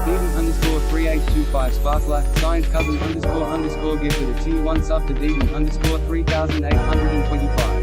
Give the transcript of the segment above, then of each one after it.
Deedon_3825 Sparkler, signed cousin__gift with a tier 1 sub to Deedon_3825.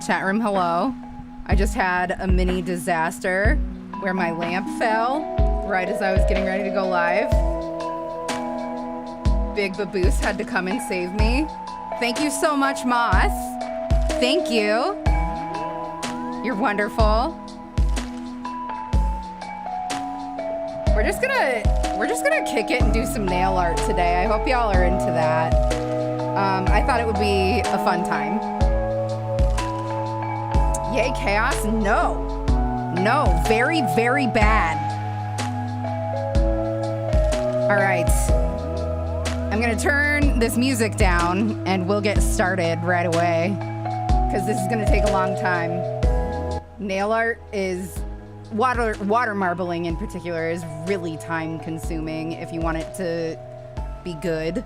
Chat room, hello. I just had a mini disaster where my lamp fell right as I was getting ready to go live. Big Baboose had to come and save me. Thank you so much, Moss. Thank you. You're wonderful. We're just gonna kick it and do some nail art today. I hope y'all are into that. I thought it would be a fun time. Yay, chaos? No. No, very, very bad. All right. I'm gonna turn this music down and we'll get started right away because this is gonna take a long time. Nail art is, water marbling in particular is really time consuming if you want it to be good.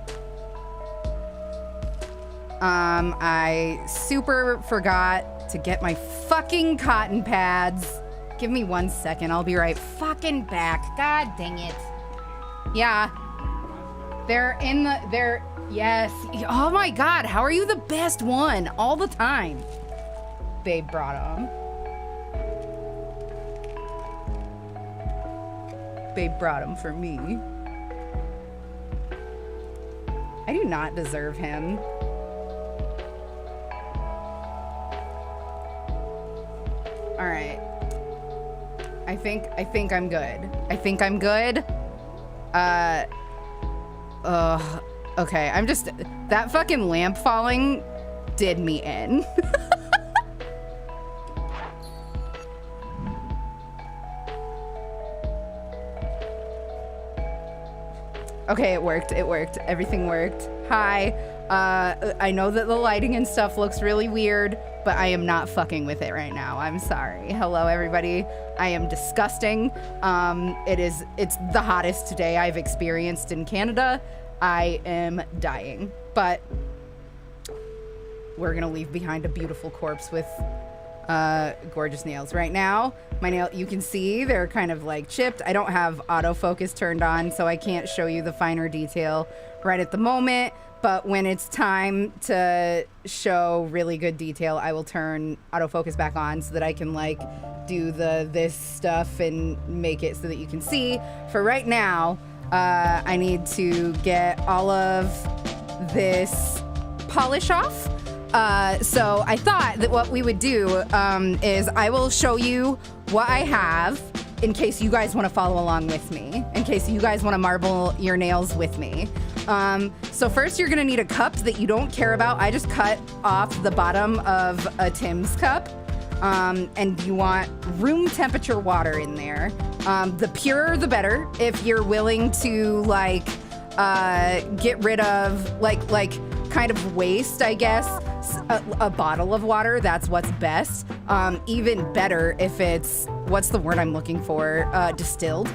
I super forgot to get my fucking cotton pads. Give me 1 second. I'll be right fucking back. God dang it. Yeah. They're yes. Oh my God. How are you the best one all the time? Babe brought them. Babe brought them for me. I do not deserve him. All right. I think I'm good. I think I'm good. Okay. I'm just, that fucking lamp falling did me in. Okay, it worked. It worked. Everything worked. Hi. I know that the lighting and stuff looks really weird, but I am not fucking with it right now. I'm sorry. Hello, everybody. I am disgusting. It's the hottest today I've experienced in Canada. I am dying, but we're gonna leave behind a beautiful corpse with gorgeous nails. Right now, my nail, you can see they're kind of like chipped. I don't have autofocus turned on, so I can't show you the finer detail right at the moment, but when it's time to show really good detail, I will turn autofocus back on so that I can like do this stuff and make it so that you can see. For right now, I need to get all of this polish off. So I thought that what we would do is I will show you what I have in case you guys want to follow along with me, in case you guys want to marble your nails with me. So first you're going to need a cup that you don't care about. I just cut off the bottom of a Tim's cup. And you want room temperature water in there. The purer the better. If you're willing to like get rid of like kind of waste, I guess, a bottle of water, that's what's best. Even better if it's, what's the word I'm looking for? Distilled.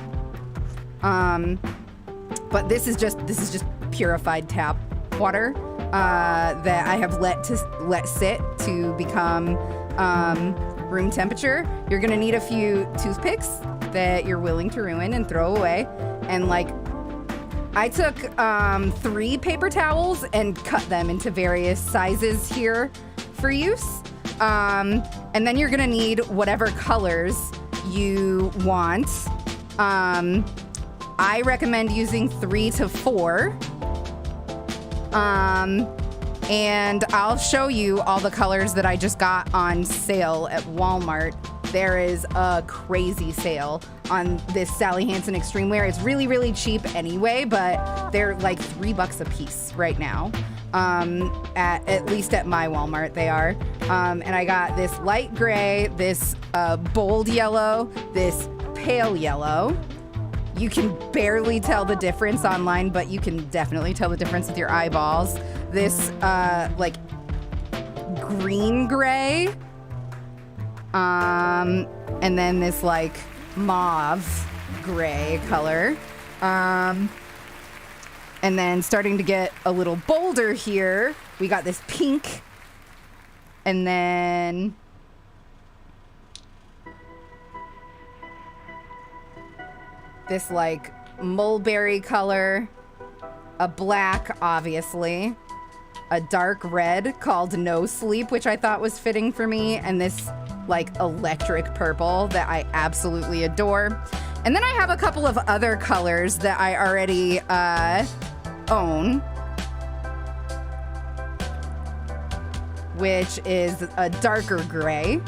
But this is just purified tap water that I have let sit to become room temperature. You're gonna need a few toothpicks that you're willing to ruin and throw away. And like, I took 3 paper towels and cut them into various sizes here for use. And then you're gonna need whatever colors you want. I recommend using 3 to 4. And I'll show you all the colors that I just got on sale at Walmart. There is a crazy sale on this Sally Hansen Extreme Wear. It's really, really cheap anyway, but they're like $3 a piece right now. At least at my Walmart they are. And I got this light gray, this bold yellow, this pale yellow. You can barely tell the difference online, but you can definitely tell the difference with your eyeballs. This like green gray, and then this like mauve gray color, and then starting to get a little bolder here, we got this pink, and then this like mulberry color, a black, obviously, a dark red called No Sleep, which I thought was fitting for me, and this like electric purple that I absolutely adore. And then I have a couple of other colors that I already own, which is a darker gray.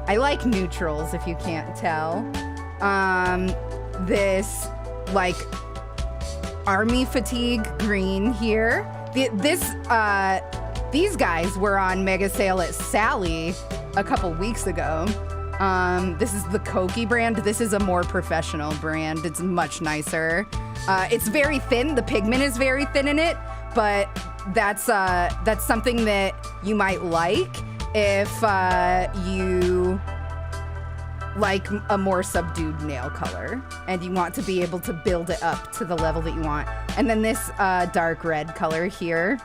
I like neutrals, if you can't tell. This like army fatigue green here. These guys were on mega sale at Sally a couple weeks ago. This is the Koki brand. This is a more professional brand. It's much nicer. It's very thin. The pigment is very thin in it, but that's something that you might like if you like a more subdued nail color and you want to be able to build it up to the level that you want. And then this dark red color here.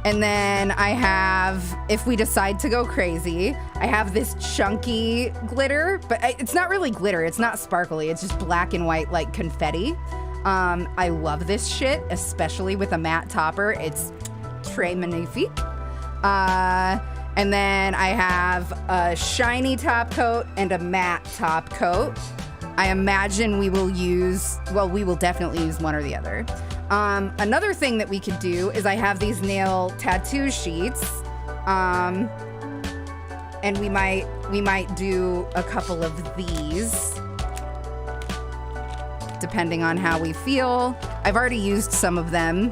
And then I have, if we decide to go crazy, I have this chunky glitter, but it's not really glitter. It's not sparkly. It's just black and white like confetti. I love this shit, especially with a matte topper. It's très magnifique. And then I have a shiny top coat and a matte top coat. I imagine we will use, well, we will definitely use one or the other. Another thing that we could do is I have these nail tattoo sheets. And we might do a couple of these, depending on how we feel. I've already used some of them.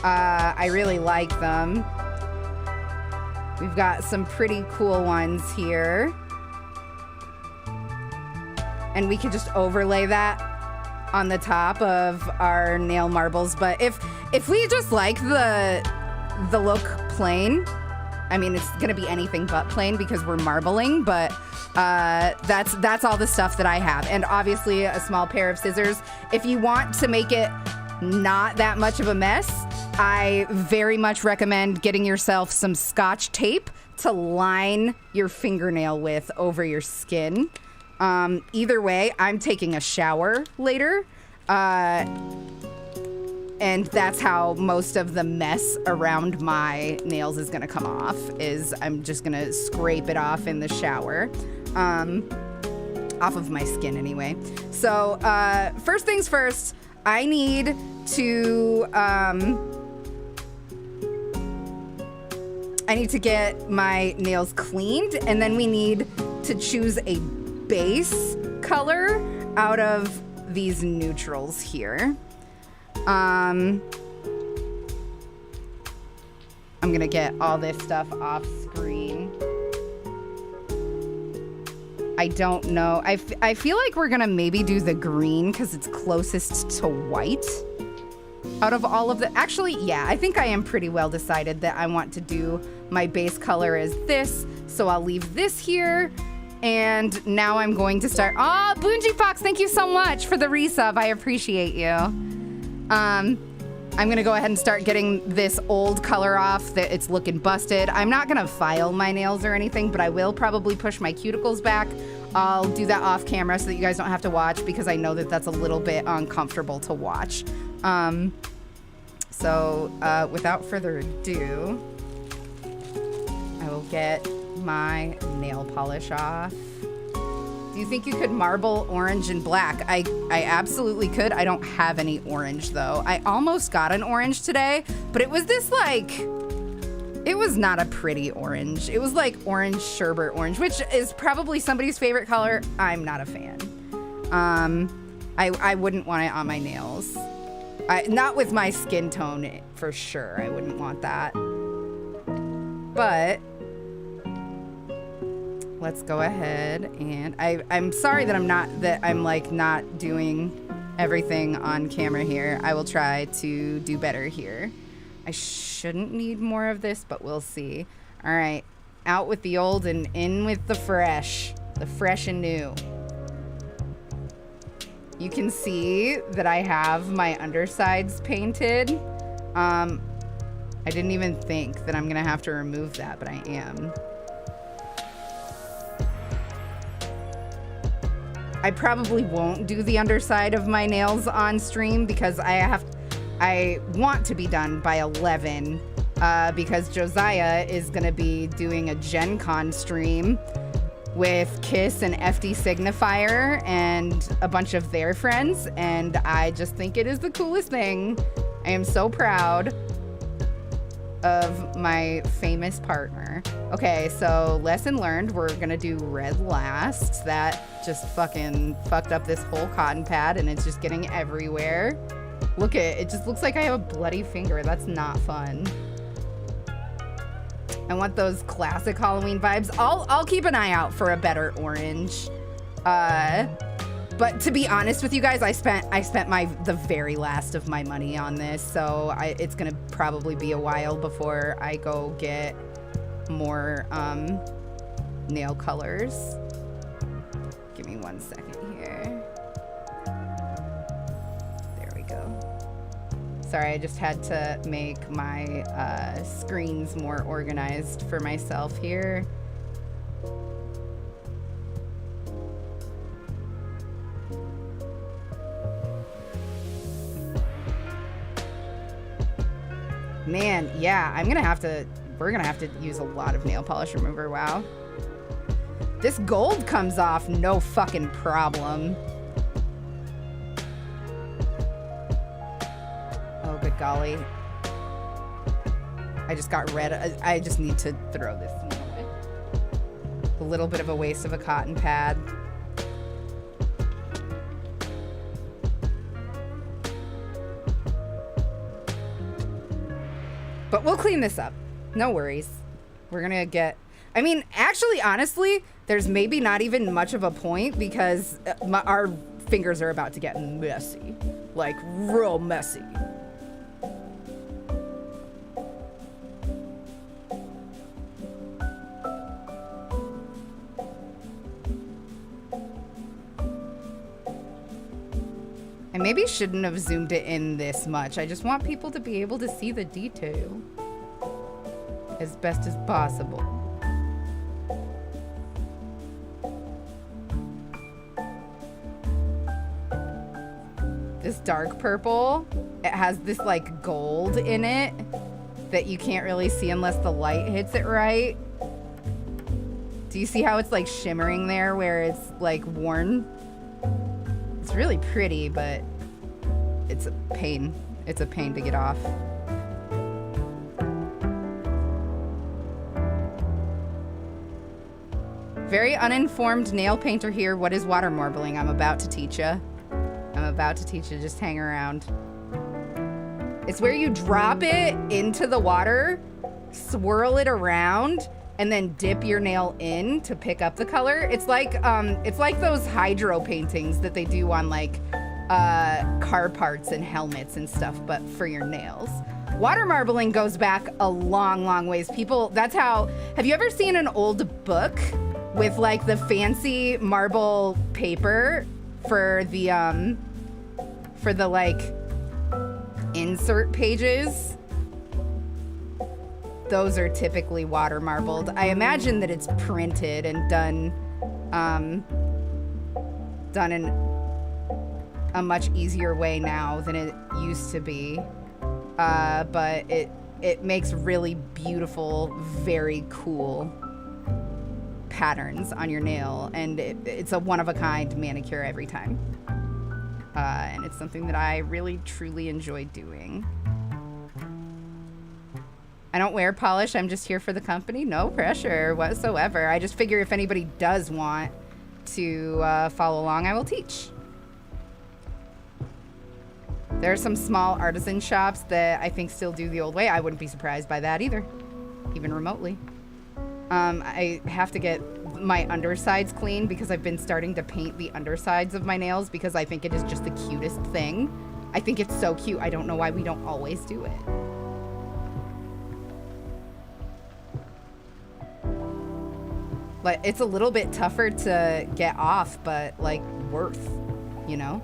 I really like them. We've got some pretty cool ones here. And we could just overlay that on the top of our nail marbles. But if we just like the look plain, I mean, it's gonna be anything but plain because we're marbling, but that's all the stuff that I have. And obviously a small pair of scissors. If you want to make it not that much of a mess, I very much recommend getting yourself some Scotch tape to line your fingernail with over your skin. Either way, I'm taking a shower later, and that's how most of the mess around my nails is gonna come off, is I'm just gonna scrape it off in the shower, off of my skin anyway. So, first things first, I need to, get my nails cleaned, and then we need to choose a base color out of these neutrals here. I'm gonna get all this stuff off screen. I don't know. I feel like we're gonna maybe do the green because it's closest to white out of all of the, actually, yeah, I think I am pretty well decided that I want to do my base color as this, so I'll leave this here. And now I'm going to start. Oh, Boonji Fox, thank you so much for the resub. I appreciate you. I'm gonna go ahead and start getting this old color off that it's looking busted. I'm not gonna file my nails or anything, but I will probably push my cuticles back. I'll do that off camera so that you guys don't have to watch, because I know that that's a little bit uncomfortable to watch. So without further ado, I will get my nail polish off. Do you think you could marble orange and black? I absolutely could. I don't have any orange though. I almost got an orange today, but it was this like, it was not a pretty orange. It was like orange sherbet orange, which is probably somebody's favorite color. I'm not a fan. I wouldn't want it on my nails. Not with my skin tone for sure. I wouldn't want that. But let's go ahead, and I'm sorry that I'm like not doing everything on camera here. I will try to do better here. I shouldn't need more of this, but we'll see. All right, out with the old and in with the fresh and new. You can see that I have my undersides painted. I didn't even think that I'm gonna have to remove that, but I am. I probably won't do the underside of my nails on stream because I want to be done by 11 because Josiah is gonna be doing a Gen Con stream with Kiss and FD Signifier and a bunch of their friends, and I just think it is the coolest thing. I am so proud of my famous partner. Okay, so lesson learned, we're gonna do red last. That just fucking fucked up this whole cotton pad and it's just getting everywhere. Look at it, it just looks like I have a bloody finger. That's not fun. I want those classic Halloween vibes. I'll keep an eye out for a better orange. But to be honest with you guys, I spent the very last of my money on this, so it's gonna probably be a while before I go get more nail colors. Give me 1 second here. There we go. Sorry, I just had to make my screens more organized for myself here. Man, yeah, we're gonna have to use a lot of nail polish remover, wow. This gold comes off no fucking problem. Oh, good golly. I just got red. I just need to throw this away. A little bit of a waste of a cotton pad. But we'll clean this up. No worries. We're gonna get... I mean, actually, honestly, there's maybe not even much of a point because our fingers are about to get messy. Like, real messy. I maybe shouldn't have zoomed it in this much. I just want people to be able to see the detail as best as possible. This dark purple, it has this like gold in it that you can't really see unless the light hits it right. Do you see how it's like shimmering there where it's like worn? It's really pretty, but it's a pain. It's a pain to get off. Very uninformed nail painter here. What is water marbling? I'm about to teach you. I'm about to teach you. Just hang around. It's where you drop it into the water, swirl it around, and then dip your nail in to pick up the color. It's like those hydro paintings that they do on like car parts and helmets and stuff, but for your nails. Water marbling goes back a long, long ways. People, that's how, have you ever seen an old book with like the fancy marble paper for the like insert pages? Those are typically water marbled. I imagine that it's printed and done in a much easier way now than it used to be. But it makes really beautiful, very cool patterns on your nail, and it's a one-of-a-kind manicure every time. And it's something that I really, truly enjoy doing. I don't wear polish. I'm just here for the company. No pressure whatsoever. I just figure if anybody does want to follow along, I will teach. There are some small artisan shops that I think still do the old way. I wouldn't be surprised by that either, even remotely. I have to get my undersides clean because I've been starting to paint the undersides of my nails because I think it is just the cutest thing. I think it's so cute. I don't know why we don't always do it. Like, it's a little bit tougher to get off, but like worth, you know?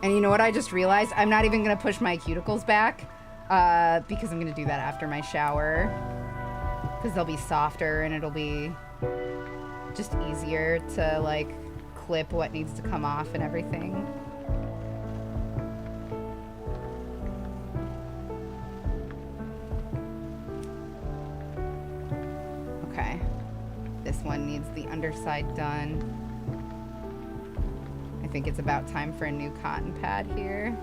And you know what I just realized? I'm not even gonna push my cuticles back because I'm gonna do that after my shower. Because they'll be softer and it'll be just easier to like clip what needs to come off and everything. Okay. This one needs the underside done. I think it's about time for a new cotton pad here.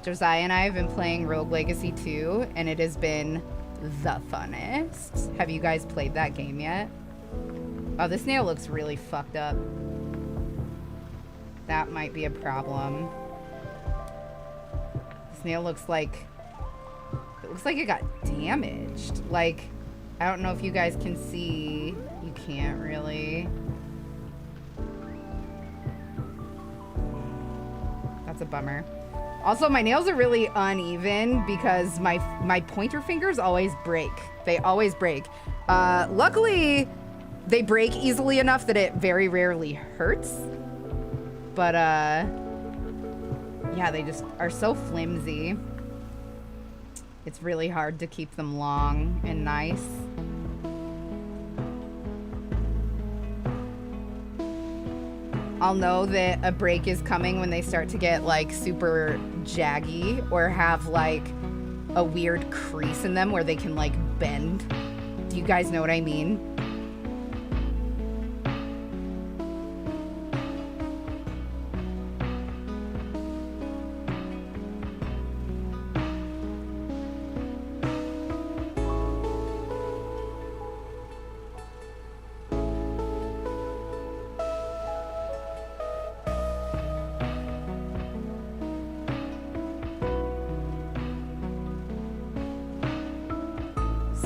Josiah and I have been playing Rogue Legacy 2, and it has been the funnest. Have you guys played that game yet? Oh, this nail looks really fucked up. That might be a problem. This nail looks like... It looks like it got damaged. Like, I don't know if you guys can see. You can't really. That's a bummer. Also, my nails are really uneven because my pointer fingers always break. They always break. Luckily, they break easily enough that it very rarely hurts. But, yeah, they just are so flimsy. It's really hard to keep them long and nice. I'll know that a break is coming when they start to get like super jaggy or have like a weird crease in them where they can like bend. Do you guys know what I mean?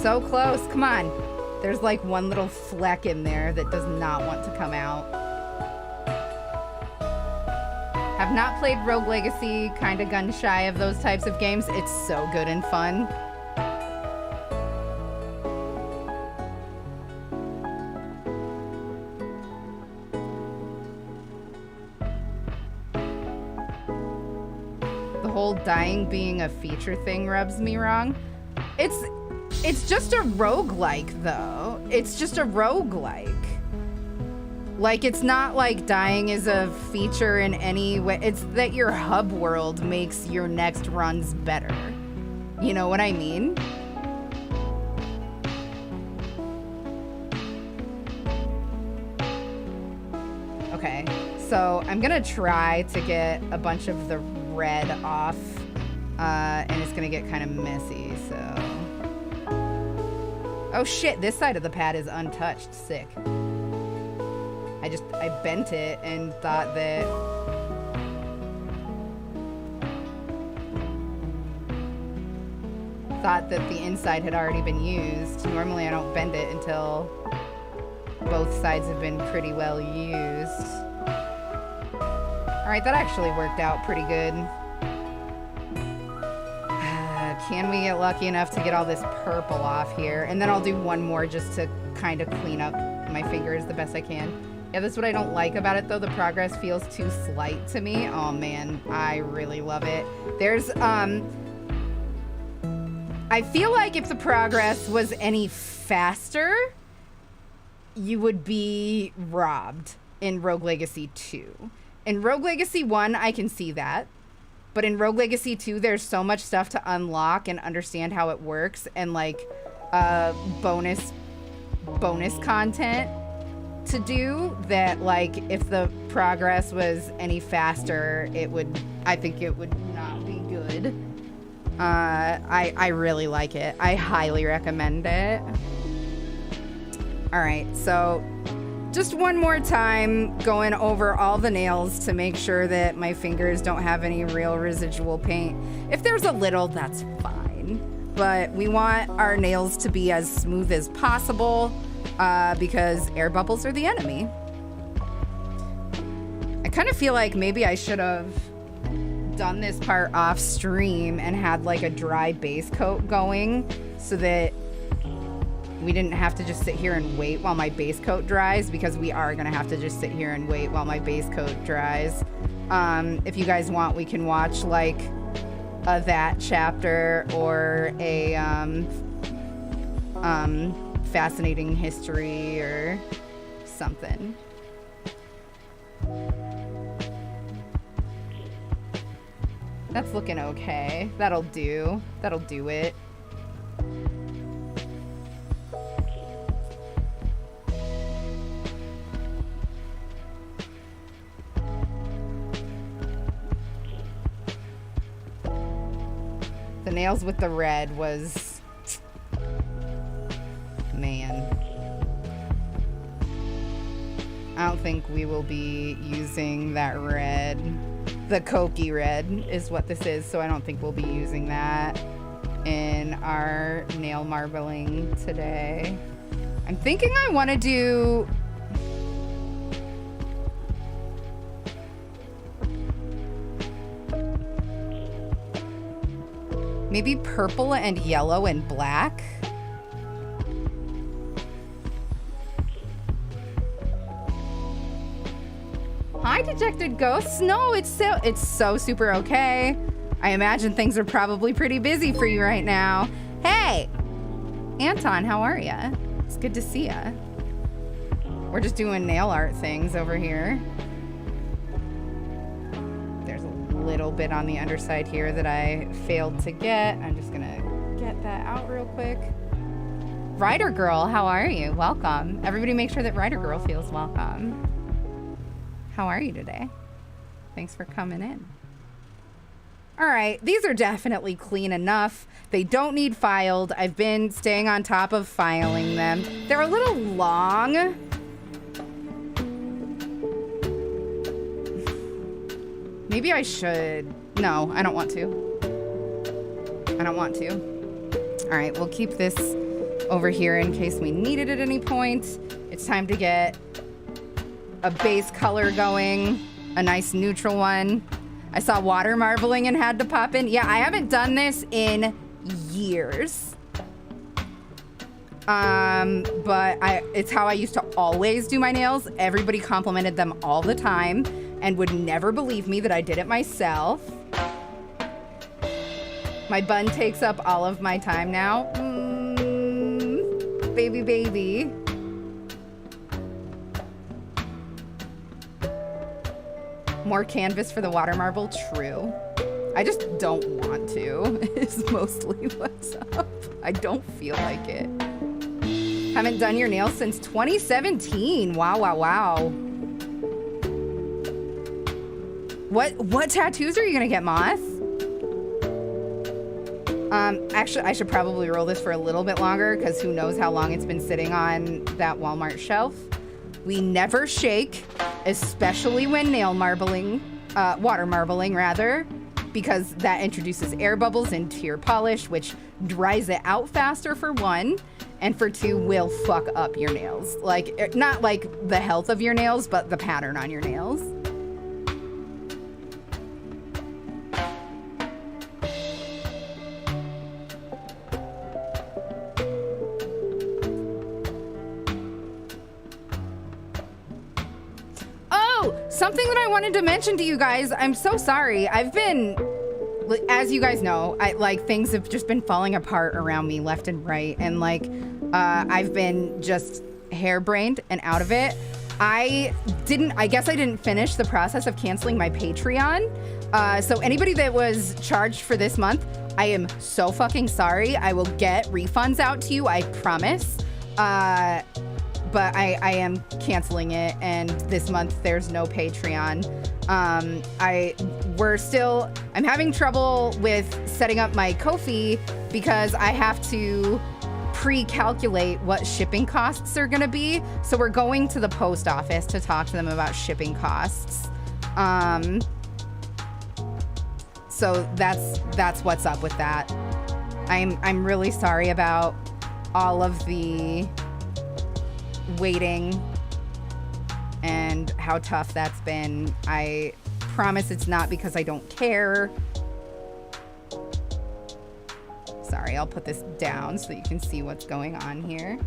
So close, come on. There's like one little fleck in there that does not want to come out. Have not played Rogue Legacy, kinda gun shy of those types of games. It's so good and fun. The whole dying being a feature thing rubs me wrong. It's just a roguelike, though. It's just a roguelike. Like, it's not like dying is a feature in any way. It's that your hub world makes your next runs better. You know what I mean? Okay, so I'm gonna try to get a bunch of the red off, and it's gonna get kind of messy, so... Oh shit, this side of the pad is untouched. Sick. I bent it and thought that... the inside had already been used. Normally I don't bend it until both sides have been pretty well used. Alright, that actually worked out pretty good. Can we get lucky enough to get all this purple off here? And then I'll do one more just to kind of clean up my fingers the best I can. Yeah, that's what I don't like about it, though. The progress feels too slight to me. Oh, man. I really love it. There's, I feel like if the progress was any faster, you would be robbed in Rogue Legacy 2. In Rogue Legacy 1, I can see that. But in Rogue Legacy 2, there's so much stuff to unlock and understand how it works, and like bonus content to do that, like, if the progress was any faster, I think it would not be good. I really like it. I highly recommend it. All right, so just one more time going over all the nails to make sure that my fingers don't have any real residual paint. If there's a little, that's fine. But we want our nails to be as smooth as possible because air bubbles are the enemy. I kind of feel like maybe I should have done this part off stream and had like a dry base coat going so that we didn't have to just sit here and wait while my base coat dries, because we are gonna have to just sit here and wait while my base coat dries. If you guys want, we can watch like a that chapter or a fascinating history or something. That's looking okay. That'll do. That'll do it. The nails with the red was... Man. I don't think we will be using that red. The Koki red is what this is, so I don't think we'll be using that. in our nail marbling today. I'm thinking I want to do... maybe purple and yellow and black. Hi, Dejected Ghosts. No, it's so super okay. I imagine things are probably pretty busy for you right now. Hey, Anton, how are ya? It's good to see ya. We're just doing nail art things over here. There's a little bit on the underside here that I failed to get. I'm just gonna get that out real quick. Ryder Girl, how are you? Welcome. Everybody make sure that Ryder Girl feels welcome. How are you today? Thanks for coming in. All right, these are definitely clean enough. They don't need filed. I've been staying on top of filing them. They're a little long. Maybe I should. No, I don't want to. I don't want to. All right, we'll keep this over here in case we need it at any point. It's time to get a base color going, a nice neutral one. I saw water marbling and had to pop in. Yeah, I haven't done this in years. But it's how I used to always do my nails. Everybody complimented them all the time and would never believe me that I did it myself. My bun takes up all of my time now. Baby, baby. More canvas for the water marble, true. I just don't want to, is mostly what's up. I don't feel like it. Haven't done your nails since 2017. Wow, wow, wow. What tattoos are you gonna get, Moth? Actually, I should probably roll this for a little bit longer because who knows how long it's been sitting on that Walmart shelf. We never shake, especially when nail marbling, water marbling rather, because that introduces air bubbles into your polish, which dries it out faster for one, and for two, will fuck up your nails. Like, not like the health of your nails, but the pattern on your nails. Something that I wanted to mention to you guys, I'm so sorry. I've been, as you guys know, things have just been falling apart around me left and right. And I've been just harebrained and out of it. I guess I didn't finish the process of canceling my Patreon. So anybody that was charged for this month, I am so fucking sorry. I will get refunds out to you, I promise. But I am canceling it, and this month there's no Patreon. I'm having trouble with setting up my Ko-fi because I have to pre-calculate what shipping costs are gonna be. So we're going to the post office to talk to them about shipping costs. So that's what's up with that. I'm really sorry about all of the waiting and how tough that's been. I promise it's not because I don't care. Sorry, I'll put this down so you can see what's going on here.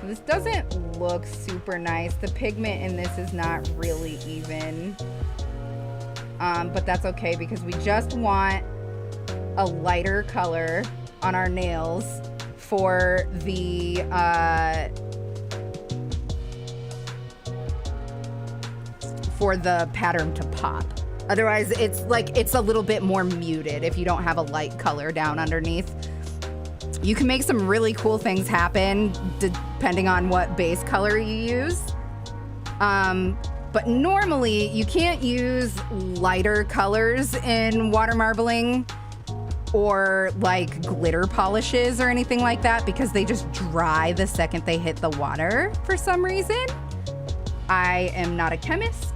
This doesn't look super nice. The pigment in this is not really even. But that's okay because we just want a lighter color on our nails for the pattern to pop. Otherwise, it's a little bit more muted if you don't have a light color down underneath. You can make some really cool things happen depending on what base color you use. But normally you can't use lighter colors in water marbling or like glitter polishes or anything like that because they just dry the second they hit the water for some reason. I am not a chemist,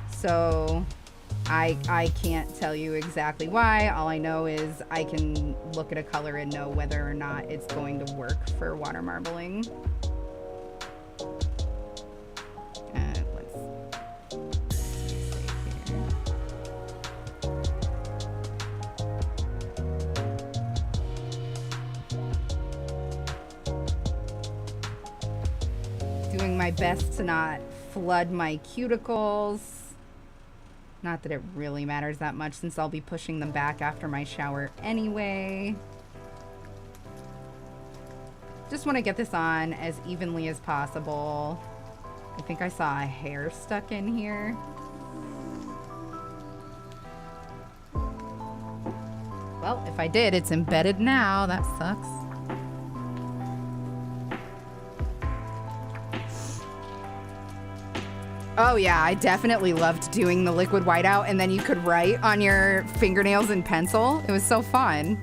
so I can't tell you exactly why. All I know is I can look at a color and know whether or not it's going to work for water marbling. Let's see here. Doing my best to not flood my cuticles. Not that it really matters that much since I'll be pushing them back after my shower anyway. Just want to get this on as evenly as possible. I think I saw a hair stuck in here. Well, if I did, it's embedded now. That sucks. Oh yeah, I definitely loved doing the liquid whiteout and then you could write on your fingernails in pencil. It was so fun.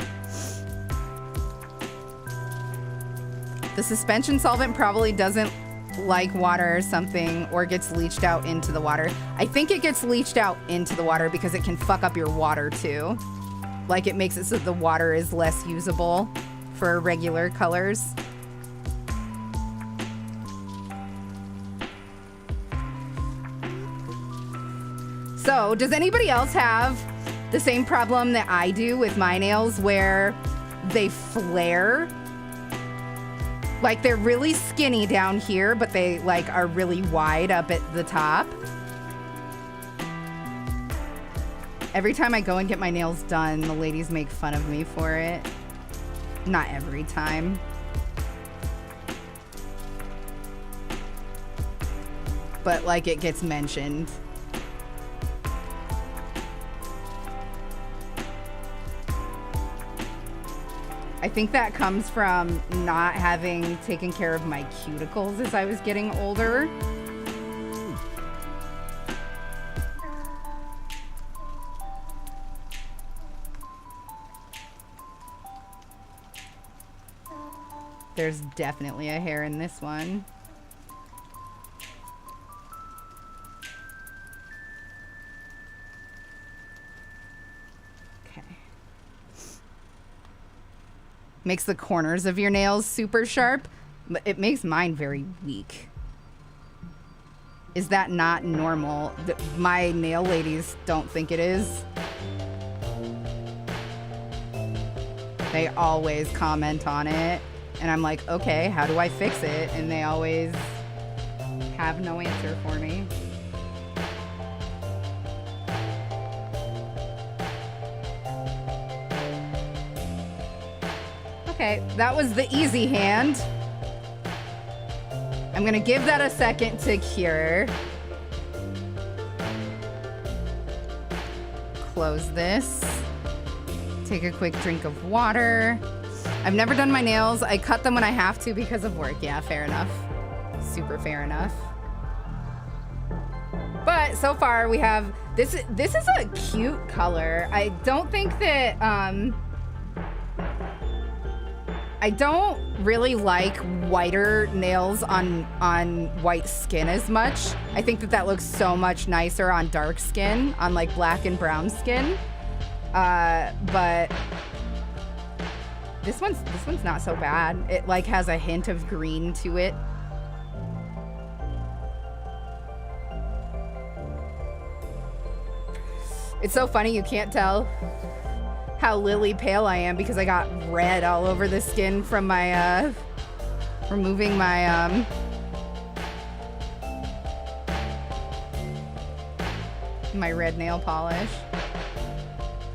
The suspension solvent probably doesn't like water or something, or gets leached out into the water. I think it gets leached out into the water because it can fuck up your water too. Like it makes it so the water is less usable for regular colors. So, does anybody else have the same problem that I do with my nails where they flare? Like they're really skinny down here, but they like are really wide up at the top. Every time I go and get my nails done, the ladies make fun of me for it. Not every time. But like it gets mentioned. I think that comes from not having taken care of my cuticles as I was getting older. There's definitely a hair in this one. Makes the corners of your nails super sharp, but it makes mine very weak. Is that not normal? My nail ladies don't think it is. They always comment on it, and I'm like, okay, how do I fix it? And they always have no answer for me. Okay, that was the easy hand. I'm gonna give that a second to cure. Close this. Take a quick drink of water. I've never done my nails. I cut them when I have to because of work. Yeah, fair enough. Super fair enough. But so far we have this is a cute color. I don't think that I don't really like whiter nails on white skin as much. I think that looks so much nicer on dark skin, on like black and brown skin. But this one's not so bad. It like has a hint of green to it. It's so funny, you can't tell how lily pale I am because I got red all over the skin from my removing my my red nail polish.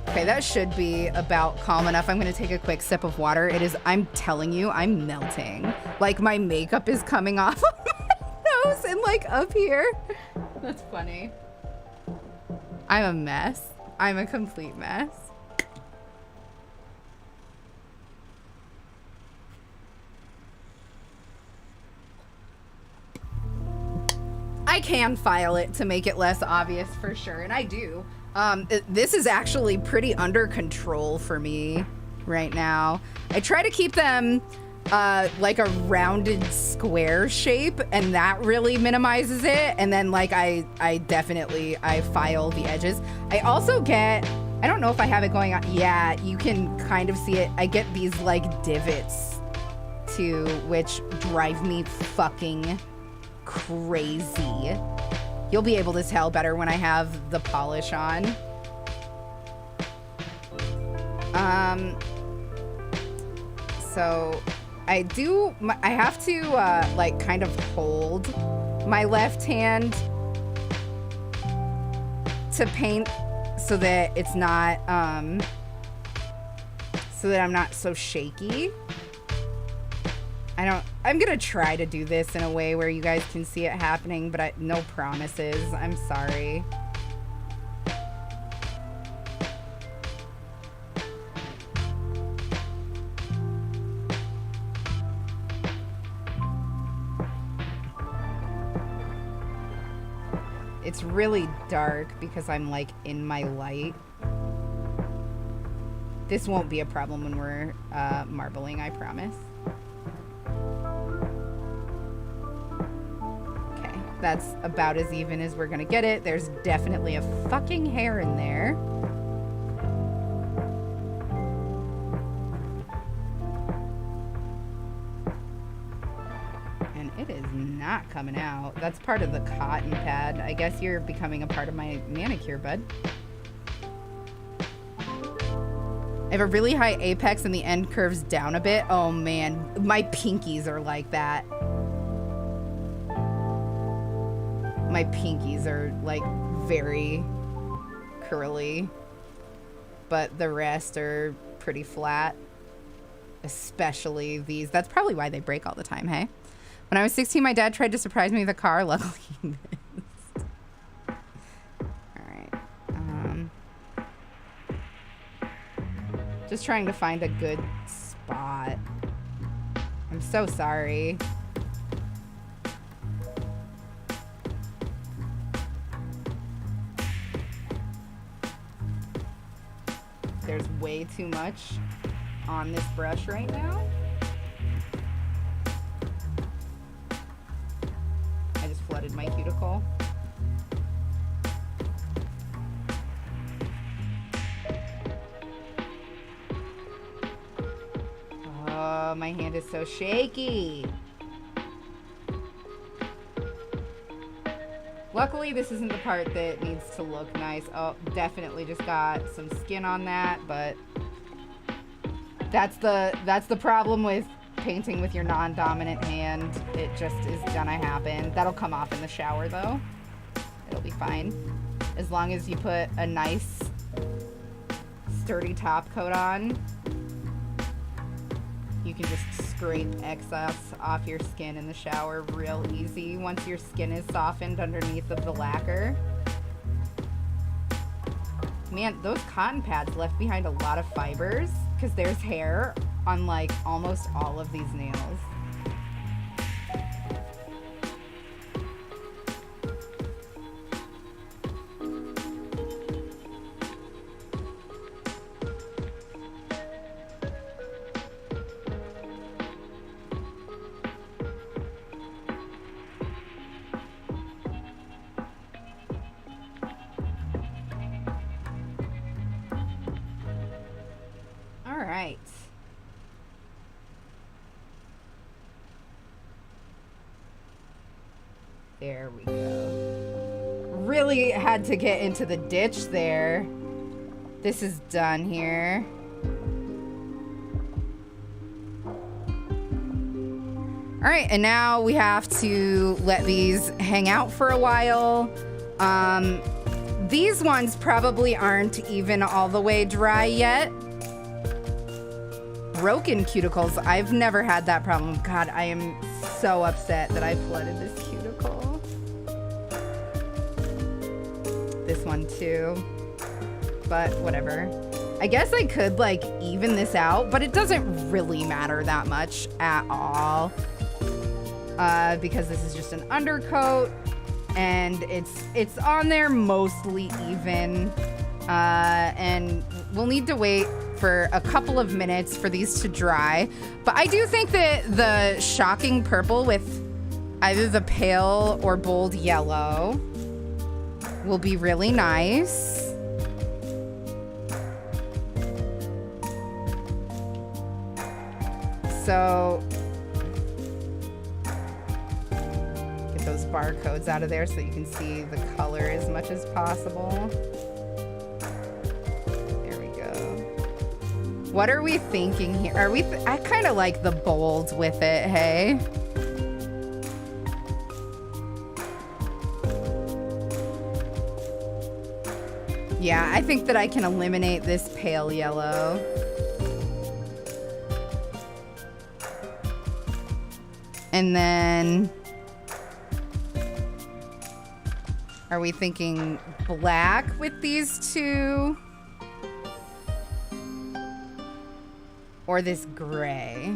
Okay, that should be about calm enough. I'm gonna take a quick sip of water. I'm telling you, I'm melting. Like my makeup is coming off of my nose and like up here. That's funny. I'm a mess. I'm a complete mess. I can file it to make it less obvious for sure, and I do. This is actually pretty under control for me right now. I try to keep them like a rounded square shape, and that really minimizes it. And then like I file the edges. I also get, I don't know if I have it going on. Yeah, you can kind of see it. I get these like divots too, which drive me fucking crazy. You'll be able to tell better when I have the polish on. So I have to like kind of hold my left hand to paint so that it's not, so that I'm not so shaky. I'm gonna try to do this in a way where you guys can see it happening, but no promises. I'm sorry. It's really dark because I'm like in my light. This won't be a problem when we're marbling, I promise. Okay, that's about as even as we're gonna get it. There's definitely a fucking hair in there. It is not coming out. That's part of the cotton pad. I guess you're becoming a part of my manicure, bud. I have a really high apex and the end curves down a bit. Oh man, my pinkies are like that. My pinkies are like very curly, but the rest are pretty flat. Especially these. That's probably why they break all the time, hey? When I was 16, my dad tried to surprise me with a car. Luckily, he missed. All right. Just trying to find a good spot. I'm so sorry. There's way too much on this brush right now. Flooded my cuticle. Oh, my hand is so shaky. Luckily, this isn't the part that needs to look nice. Oh, definitely just got some skin on that, but that's the problem with painting with your non-dominant hand. It just is gonna happen. That'll come off in the shower though. It'll be fine. As long as you put a nice sturdy top coat on, you can just scrape excess off your skin in the shower real easy once your skin is softened underneath of the lacquer. Man, those cotton pads left behind a lot of fibers because there's hair on like almost all of these nails. All right. There we go. Really had to get into the ditch there. This is done here. All right, and now we have to let these hang out for a while. These ones probably aren't even all the way dry yet. Broken cuticles, I've never had that problem. God, I am so upset that I flooded this cuticle. This one too, but whatever. I guess I could like even this out, but it doesn't really matter that much at all. Because this is just an undercoat and it's on there mostly even. And we'll need to wait for a couple of minutes for these to dry. But I do think that the shocking purple with either the pale or bold yellow will be really nice. So get those barcodes out of there so you can see the color as much as possible. There we go. What are we thinking here? Are we? I kind of like the bold with it, hey? Yeah, I think that I can eliminate this pale yellow. And then, are we thinking black with these two? Or this gray?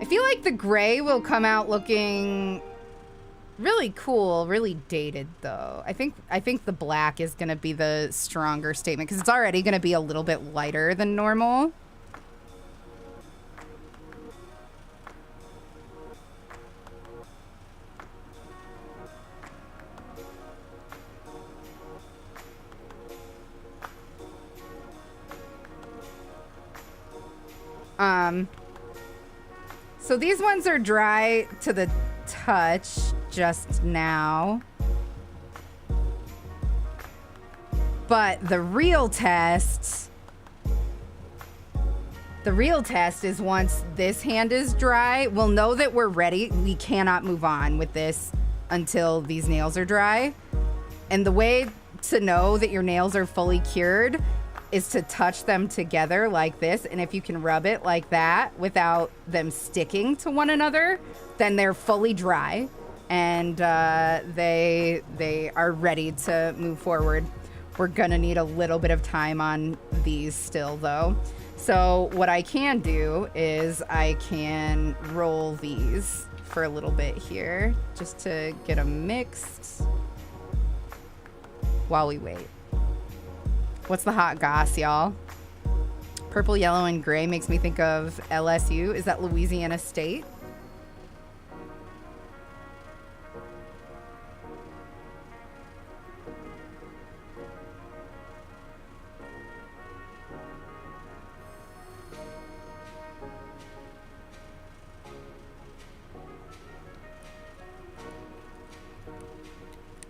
I feel like the gray will come out looking really cool, really dated though. I think the black is gonna be the stronger statement because it's already gonna be a little bit lighter than normal. So these ones are dry to the touch just now. But the real test is once this hand is dry, we'll know that we're ready. We cannot move on with this until these nails are dry. And the way to know that your nails are fully cured is to touch them together like this. And if you can rub it like that without them sticking to one another, then they're fully dry and they are ready to move forward. We're gonna need a little bit of time on these still though. So what I can do is I can roll these for a little bit here just to get them mixed while we wait. What's the hot goss, y'all? Purple, yellow, and gray makes me think of LSU. Is that Louisiana State?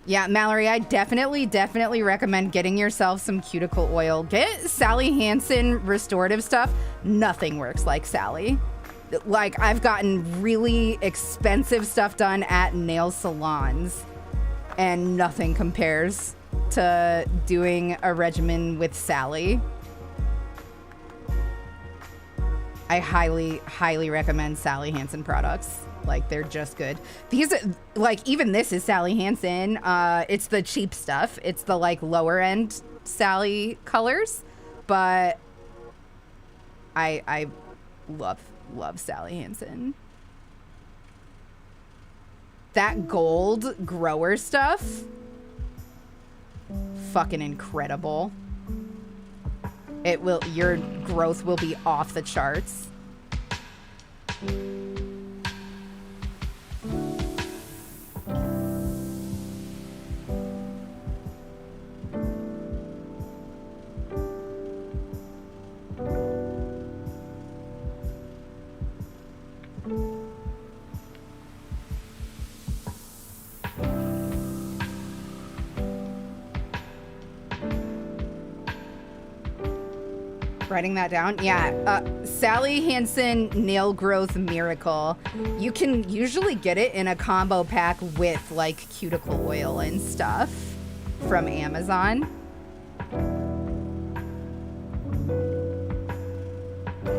Yeah, Mallory, I definitely recommend getting yourself some cuticle oil. Get Sally Hansen restorative stuff. Nothing works like Sally. Like, I've gotten really expensive stuff done at nail salons, and nothing compares to doing a regimen with Sally. I highly recommend Sally Hansen products. Like, they're just good. These, like, even this is Sally Hansen. It's the cheap stuff. It's the, like, lower end Sally colors. But I love Sally Hansen. That gold grower stuff, fucking incredible. Your growth will be off the charts. Writing that down. Yeah. Sally Hansen Nail Growth Miracle. You can usually get it in a combo pack with like cuticle oil and stuff from Amazon.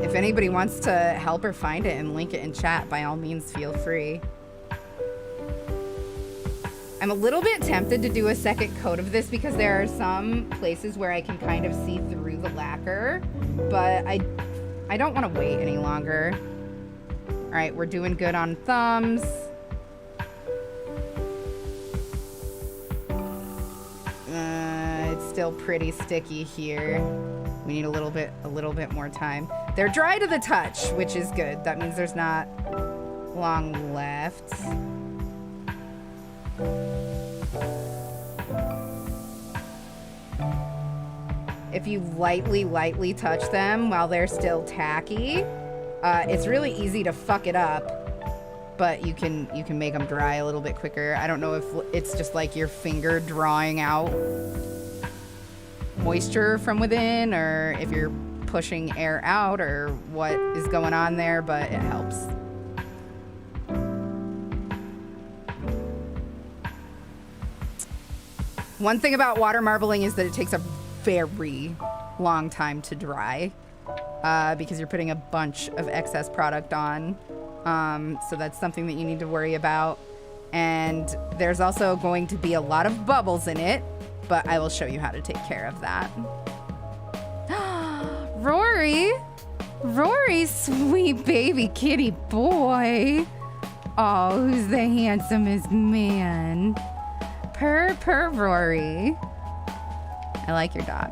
If anybody wants to help her find it and link it in chat, by all means, feel free. I'm a little bit tempted to do a second coat of this because there are some places where I can kind of see through the lacquer, but I don't want to wait any longer. right, we're doing good on thumbs. It's still pretty sticky here. We need a little bit more time. They're dry to the touch, which is good. That means there's not long left. If you lightly touch them while they're still tacky, it's really easy to fuck it up, but you can make them dry a little bit quicker. I don't know if it's just like your finger drawing out moisture from within, or if you're pushing air out, or what is going on there, but it helps. One thing about water marbling is that it takes a very long time to dry, because you're putting a bunch of excess product on. So that's something that you need to worry about. And there's also going to be a lot of bubbles in it, but I will show you how to take care of that. Rory, sweet baby kitty boy. Oh, who's the handsomest man? Purr, Rory. I like your dog.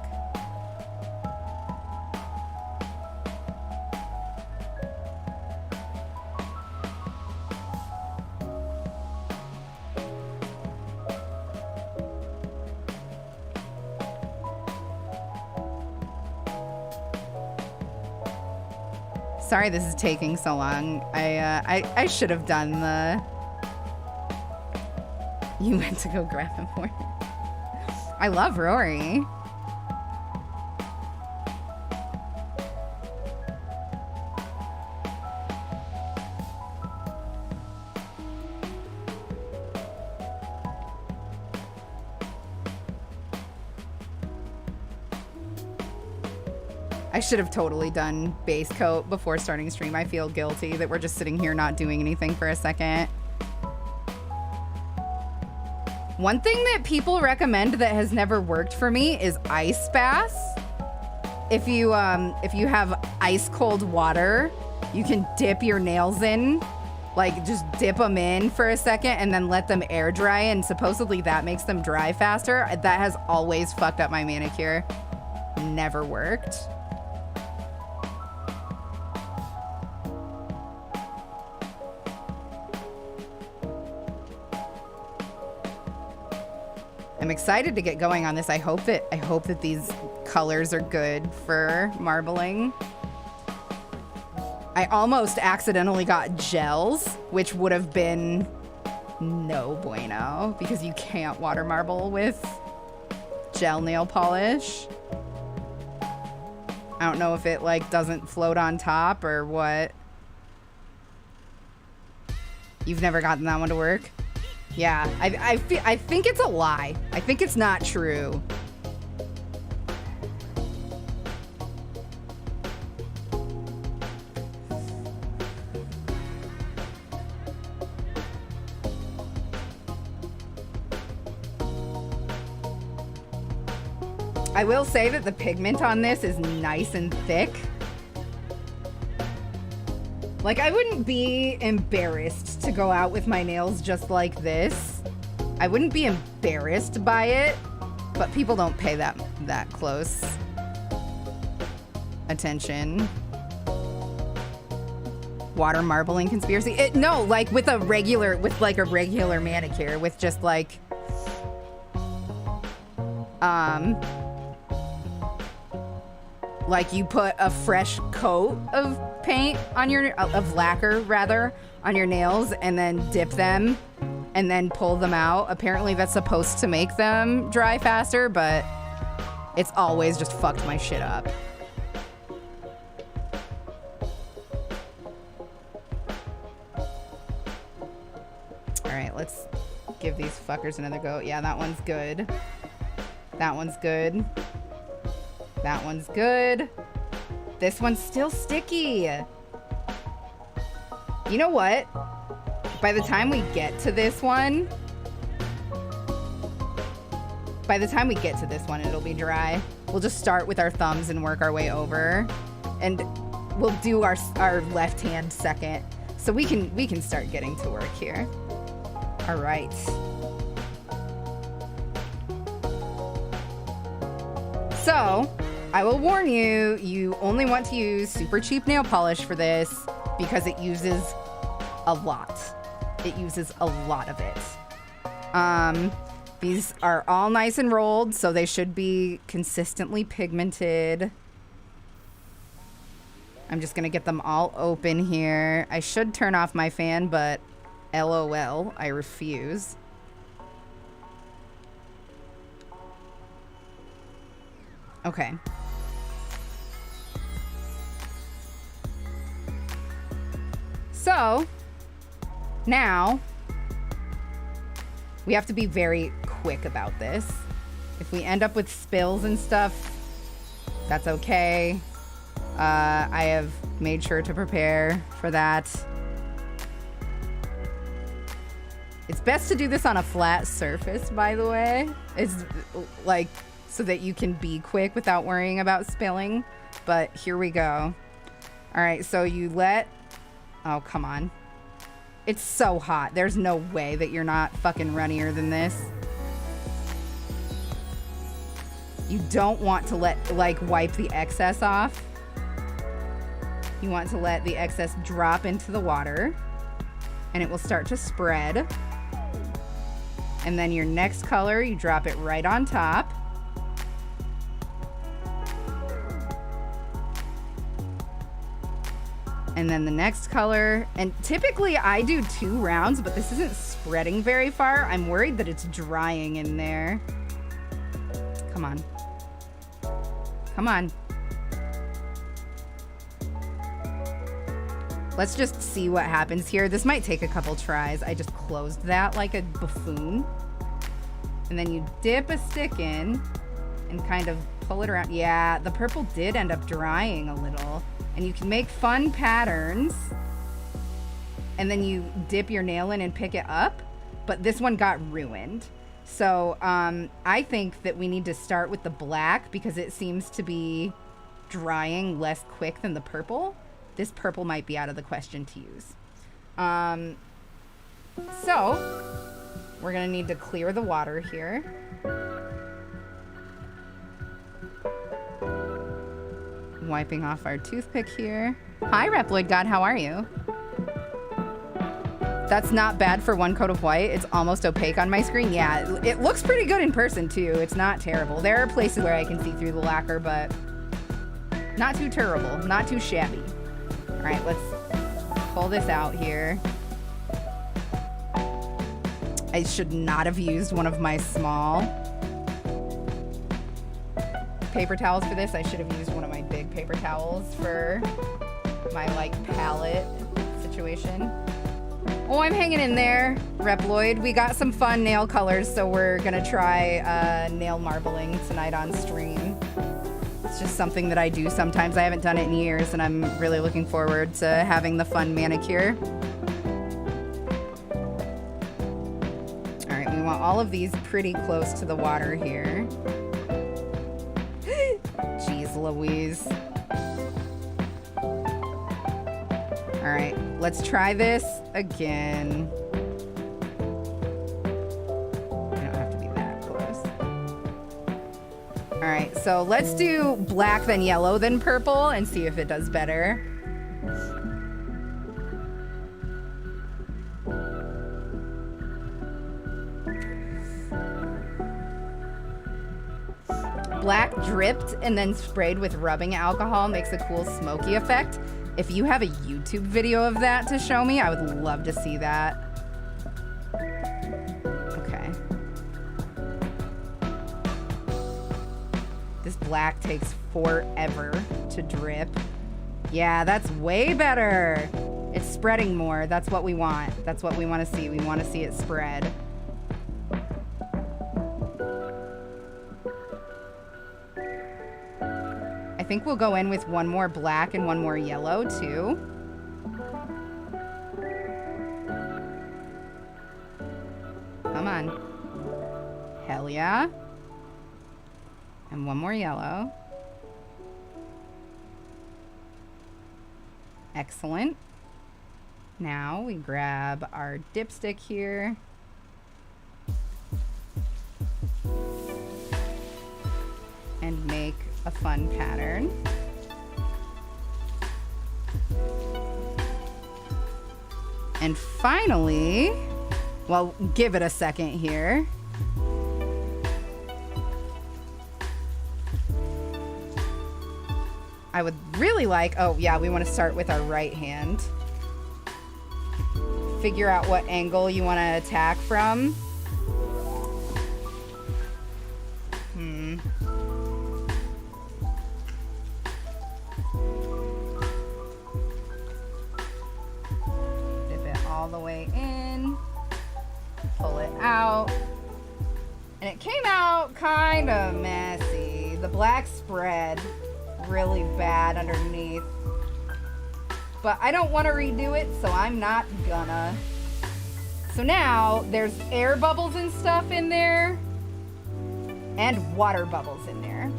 Sorry this is taking so long. I should have done the... You went to go grab him for me. I love Rory. I should have totally done base coat before starting stream. I feel guilty that we're just sitting here not doing anything for a second. One thing that people recommend that has never worked for me is ice baths. If you have ice cold water, you can dip your nails in, like just dip them in for a second and then let them air dry, and supposedly that makes them dry faster. That has always fucked up my manicure. Never worked. I'm excited to get going on this. I hope that these colors are good for marbling. I almost accidentally got gels, which would have been no bueno, because you can't water marble with gel nail polish. I don't know if it like doesn't float on top or what. You've never gotten that one to work? Yeah, I think it's a lie. I think it's not true. I will say that the pigment on this is nice and thick. Like, I wouldn't be embarrassed to go out with my nails just like this. I wouldn't be embarrassed by it, but people don't pay that close attention. Water marbling conspiracy? No, like with a regular manicure, with just like, like you put a fresh coat of paint on your, of lacquer rather, on your nails, and then dip them and then pull them out. Apparently that's supposed to make them dry faster, but it's always just fucked my shit up. All right, let's give these fuckers another go. Yeah, that one's good. That one's good. That one's good. This one's still sticky. You know what? By the time we get to this one, it'll be dry. We'll just start with our thumbs and work our way over. And we'll do our left hand second. So we can start getting to work here. All right. So, I will warn you, you only want to use super cheap nail polish for this because it uses a lot. It uses a lot of it. These are all nice and rolled, so they should be consistently pigmented. I'm just gonna get them all open here. I should turn off my fan, but LOL, I refuse. Okay. So, now, we have to be very quick about this. If we end up with spills and stuff, that's okay. I have made sure to prepare for that. It's best to do this on a flat surface, by the way. It's like so that you can be quick without worrying about spilling. But here we go. All right, so you let... Oh, come on. It's so hot. There's no way that you're not fucking runnier than this. You don't want to wipe the excess off. You want to let the excess drop into the water, and it will start to spread. And then your next color, you drop it right on top. And then the next color, and typically I do 2 rounds, but this isn't spreading very far. I'm worried that it's drying in there. Come on. Come on. Let's just see what happens here. This might take a couple tries. I just closed that like a buffoon. And then you dip a stick in and kind of pull it around. Yeah, the purple did end up drying a little. And you can make fun patterns. And then you dip your nail in and pick it up. But this one got ruined. So I think that we need to start with the black because it seems to be drying less quick than the purple. This purple might be out of the question to use. So we're gonna need to clear the water here. Wiping off our toothpick here. Hi, Reploid God, how are you? That's not bad for one coat of white. It's almost opaque on my screen. Yeah, it looks pretty good in person too. It's not terrible. There are places where I can see through the lacquer, but not too terrible, not too shabby. All right, let's pull this out here. I should not have used one of my small paper towels for this. I should have used one of my big paper towels for my palette situation. Oh, I'm hanging in there, Reploid. We got some fun nail colors, so we're gonna try nail marbling tonight on stream. It's just something that I do sometimes. I haven't done it in years, and I'm really looking forward to having the fun manicure. All right, we want all of these pretty close to the water here. Jeez Louise. All right, let's try this again. You don't have to be that close. All right, so let's do black, then yellow, then purple, and see if it does better. Black dripped and then sprayed with rubbing alcohol makes a cool smoky effect. If you have a YouTube video of that to show me, I would love to see that. Okay. This black takes forever to drip. Yeah, that's way better. It's spreading more. That's what we want. That's what we want to see. We want to see it spread. I think we'll go in with one more black and one more yellow too. Come on. Hell yeah. And one more yellow. Excellent. Now we grab our dipstick here. And make a fun pattern. And finally, well, give it a second here. I would really like, oh yeah, we want to start with our right hand. Figure out what angle you want to attack from. Dip it all the way in. Pull it out. And it came out kind of messy. The black spread really bad underneath. But I don't want to redo it, so I'm not gonna. So now there's air bubbles and stuff in there and water bubbles in there.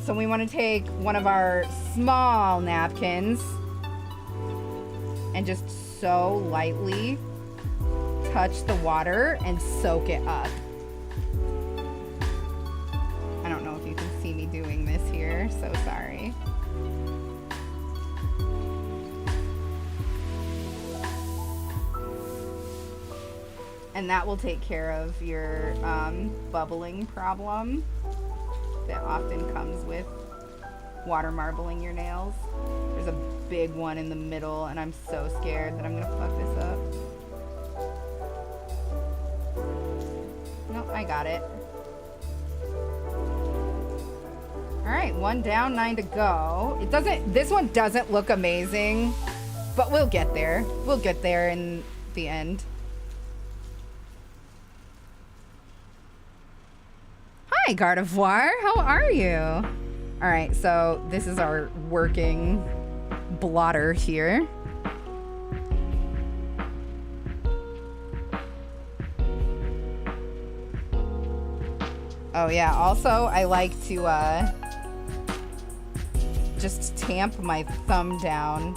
So we want to take one of our small napkins and just so lightly touch the water and soak it up. I don't know if you can see me doing this here, so sorry. And that will take care of your bubbling problem that often comes with water marbling your nails. There's a big one in the middle, and I'm so scared that I'm gonna fuck this up. Nope, I got it. All right, 1 down, 9 to go. This one doesn't look amazing, but we'll get there. We'll get there in the end. Hi, Gardevoir. How are you? All right, so this is our working blotter here. Oh yeah, also I like to just tamp my thumb down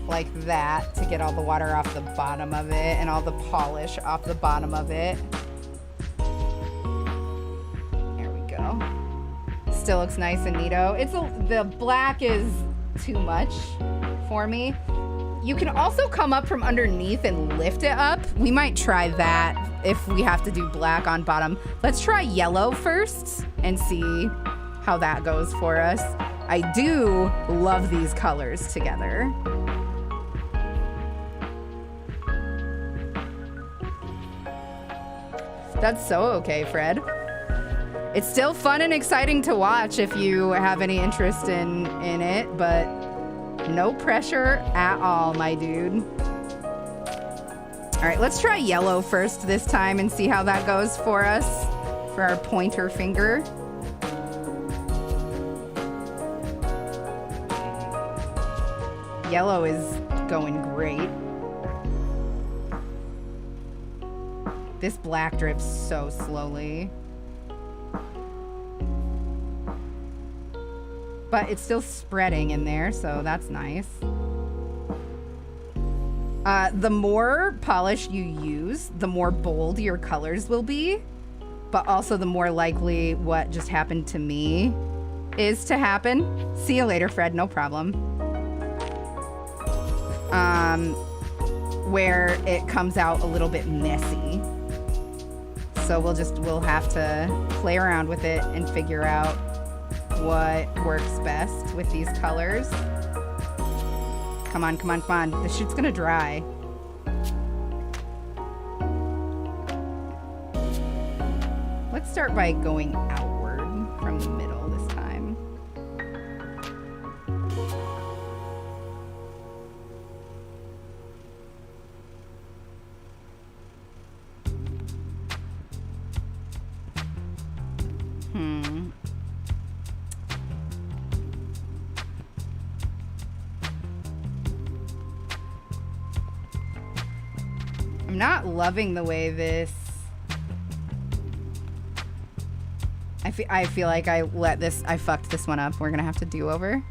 like that to get all the water off the bottom of it and all the polish off the bottom of it. Still looks nice and neato. The black is too much for me. You can also come up from underneath and lift it up. We might try that if we have to do black on bottom. Let's try yellow first and see how that goes for us. I do love these colors together. That's so okay, Fred. It's still fun and exciting to watch if you have any interest in it, but no pressure at all, my dude. All right, let's try yellow first this time and see how that goes for us, for our pointer finger. Yellow is going great. This black drips so slowly. But it's still spreading in there, so that's nice. The more polish you use, the more bold your colors will be, but also the more likely what just happened to me is to happen. See you later, Fred, no problem. Where it comes out a little bit messy. So we'll have to play around with it and figure out what works best with these colors. Come on, come on, come on. This shit's gonna dry. Let's start by going outward from the middle this time. I'm not loving the way this... I feel like I fucked this one up. We're gonna have to do over.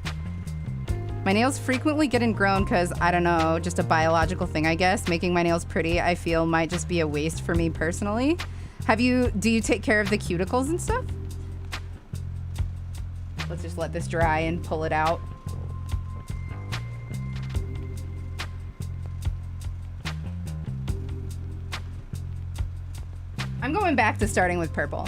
My nails frequently get ingrown because, I don't know, just a biological thing, I guess. Making my nails pretty, I feel, might just be a waste for me personally. Do you take care of the cuticles and stuff? Let's just let this dry and pull it out. I'm going back to starting with purple.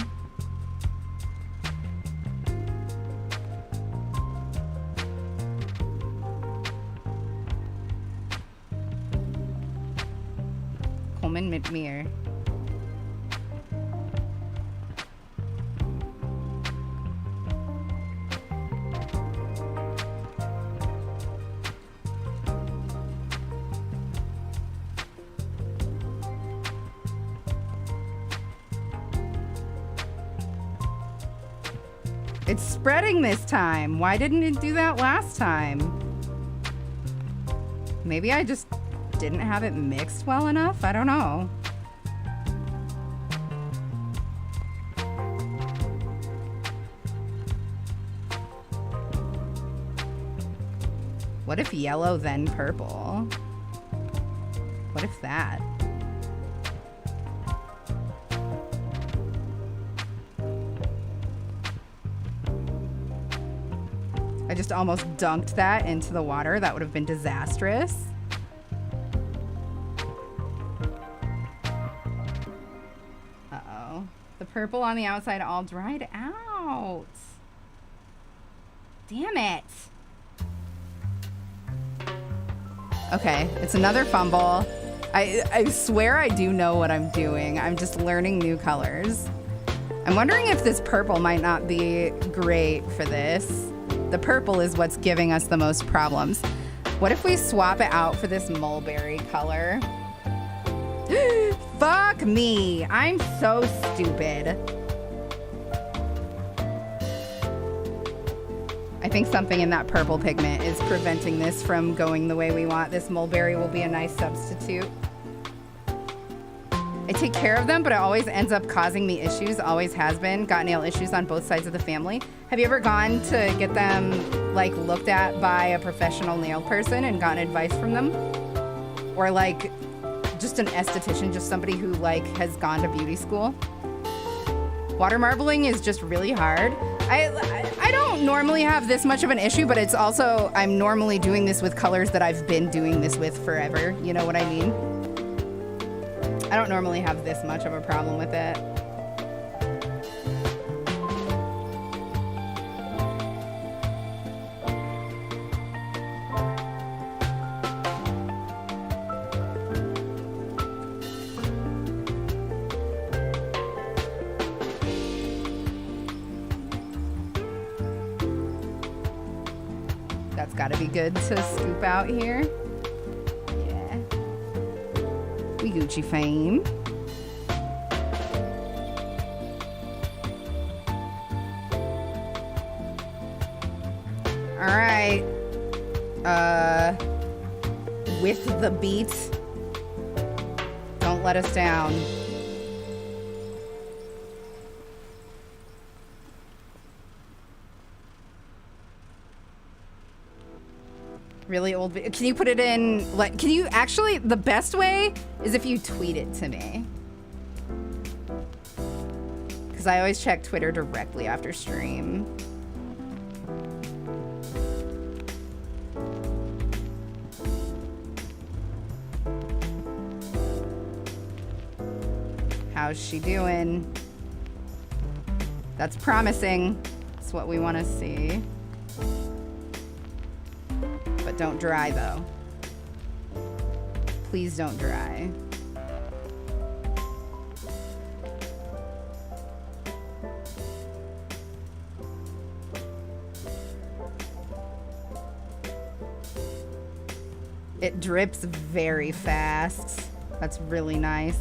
Coleman McMeer. It's spreading this time. Why didn't it do that last time? Maybe I just didn't have it mixed well enough? I don't know. What if yellow then purple? What if that? I just almost dunked that into the water. That would have been disastrous. Uh-oh. The purple on the outside all dried out. Damn it. Okay, it's another fumble. I swear I do know what I'm doing. I'm just learning new colors. I'm wondering if this purple might not be great for this. The purple is what's giving us the most problems. What if we swap it out for this mulberry color? Fuck me. I'm so stupid. I think something in that purple pigment is preventing this from going the way we want. This mulberry will be a nice substitute. I take care of them, but it always ends up causing me issues. Always has been. Got nail issues on both sides of the family. Have you ever gone to get them like looked at by a professional nail person and gotten advice from them? Or like just an esthetician, just somebody who like has gone to beauty school? Water marbling is just really hard. I don't normally have this much of an issue, but it's also, I'm normally doing this with colors that I've been doing this with forever. You know what I mean? I don't normally have this much of a problem with it. That's gotta be good to scoop out here. We Gucci fame. All right. With the beat. Don't let us down. Really old video. Can you put it in, like, can you actually, the best way is if you tweet it to me. Because I always check Twitter directly after stream. How's she doing? That's promising. That's what we want to see. But don't dry, though. Please don't dry. It drips very fast. That's really nice.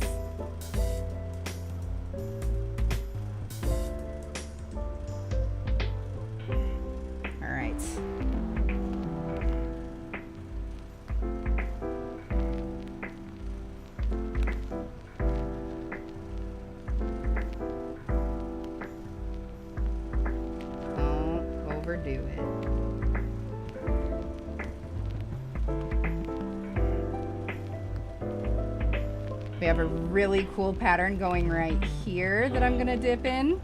have a really cool pattern going right here that I'm gonna dip in.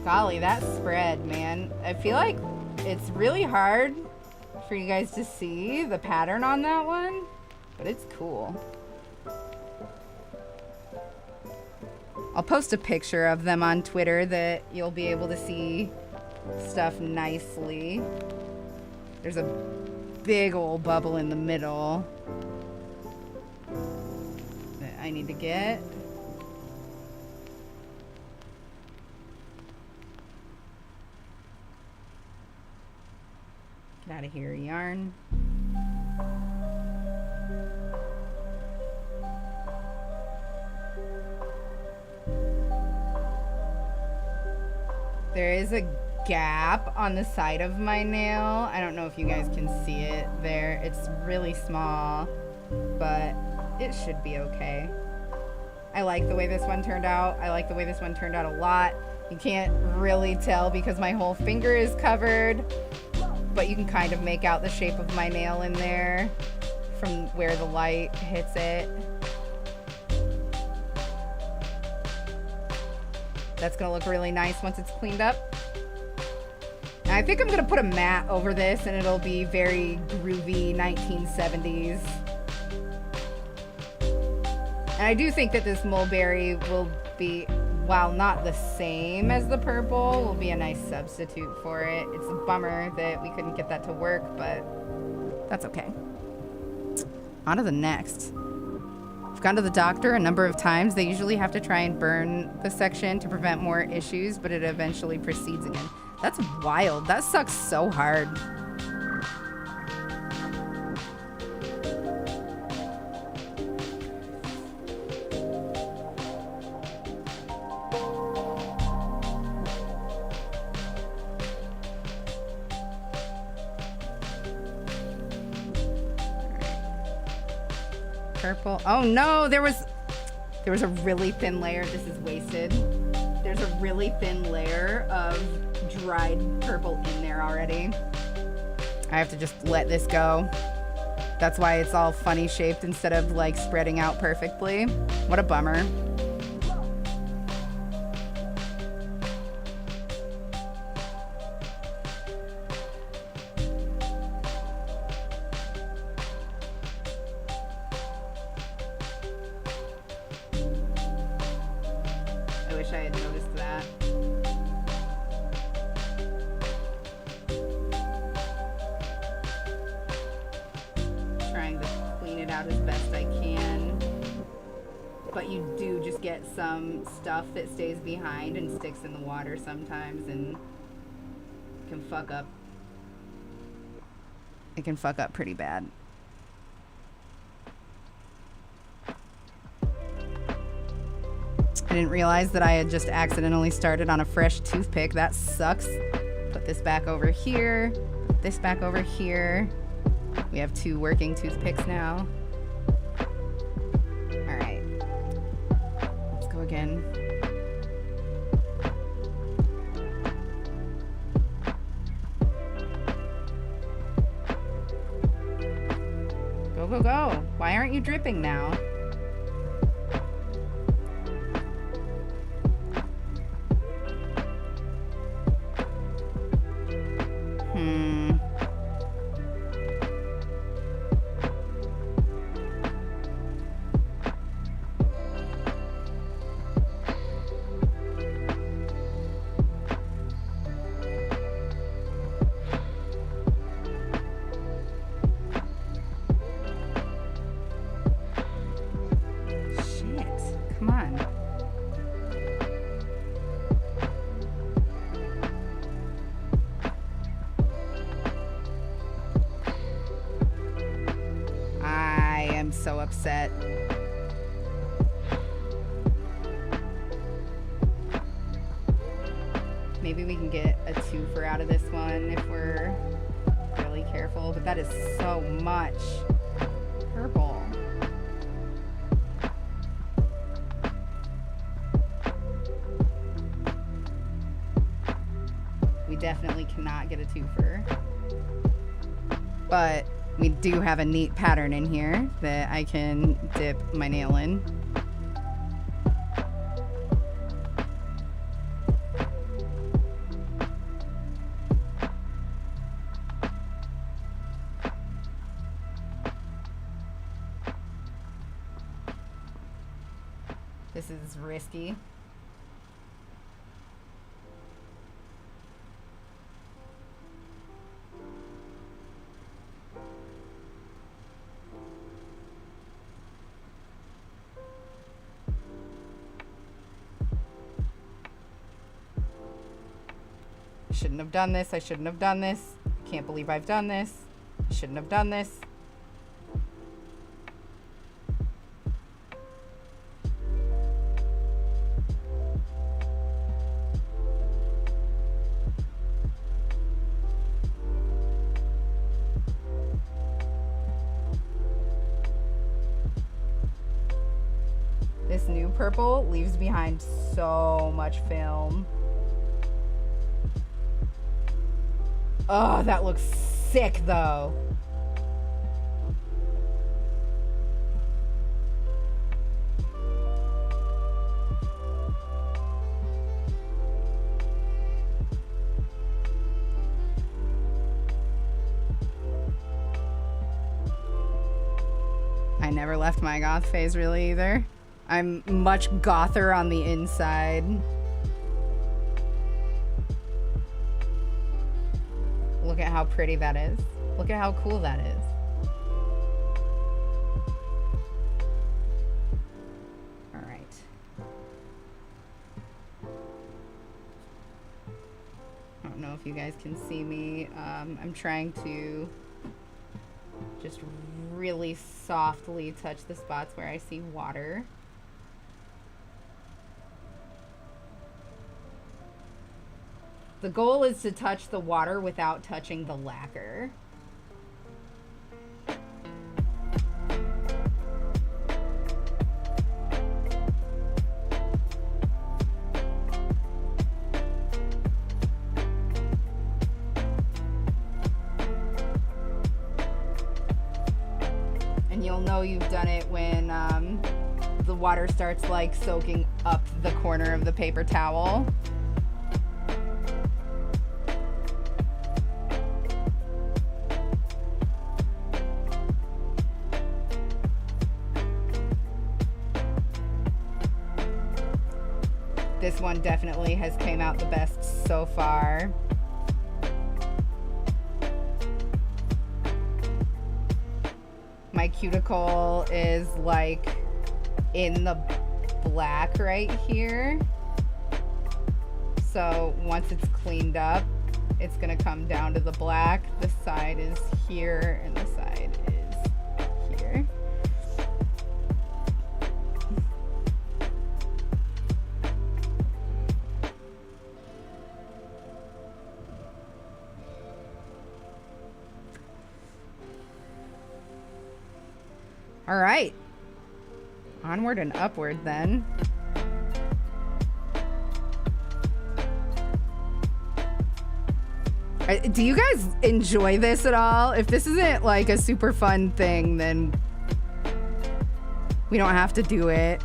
Golly, that spread, man. I feel like it's really hard for you guys to see the pattern on that one, but it's cool. I'll post a picture of them on Twitter that you'll be able to see stuff nicely. There's a big old bubble in the middle that I need to get. Get out of here, yarn. There is a gap on the side of my nail. I don't know if you guys can see it there. It's really small, but it should be okay. I like the way this one turned out. I like the way this one turned out a lot. You can't really tell because my whole finger is covered, but you can kind of make out the shape of my nail in there from where the light hits it. That's gonna look really nice once it's cleaned up. And I think I'm gonna put a mat over this and it'll be very groovy 1970s. And I do think that this mulberry will be, while not the same as the purple, will be a nice substitute for it. It's a bummer that we couldn't get that to work, but that's okay. On to the next. I've gone to the doctor a number of times. They usually have to try and burn the section to prevent more issues, but it eventually proceeds again. That's wild. That sucks so hard. Purple. Oh no, there was a really thin layer. This is wasted. There's a really thin layer of dried purple in there already. I have to just let this go. That's why it's all funny shaped instead of like spreading out perfectly. What a bummer. Stuff that stays behind and sticks in the water sometimes and can fuck up. It can fuck up pretty bad. I didn't realize that I had just accidentally started on a fresh toothpick. That sucks. Put this back over here. Put this back over here. We have 2 working toothpicks now. All right. Let's go again. Go, go, go. Why aren't you dripping now? So upset. Maybe we can get a twofer out of this one if we're really careful, but that is so much purple. We definitely cannot get a twofer. But we do have a neat pattern in here that I can dip my nail in. This is risky. Shouldn't have done this. I shouldn't have done this. Can't believe I've done this. Shouldn't have done this. This new purple leaves behind so much film. Oh, that looks sick though. I never left my goth phase really either. I'm much gother on the inside. Look at how pretty that is. Look at how cool that is. All right. I don't know if you guys can see me. I'm trying to just really softly touch the spots where I see water. The goal is to touch the water without touching the lacquer. And you'll know you've done it when the water starts like soaking up the corner of the paper towel. This one definitely has came out the best so far. My cuticle is like in the black right here. So once it's cleaned up, it's gonna come down to the black. The side is here and the side is here. All right, onward and upward then. Do you guys enjoy this at all? If this isn't like a super fun thing, then we don't have to do it.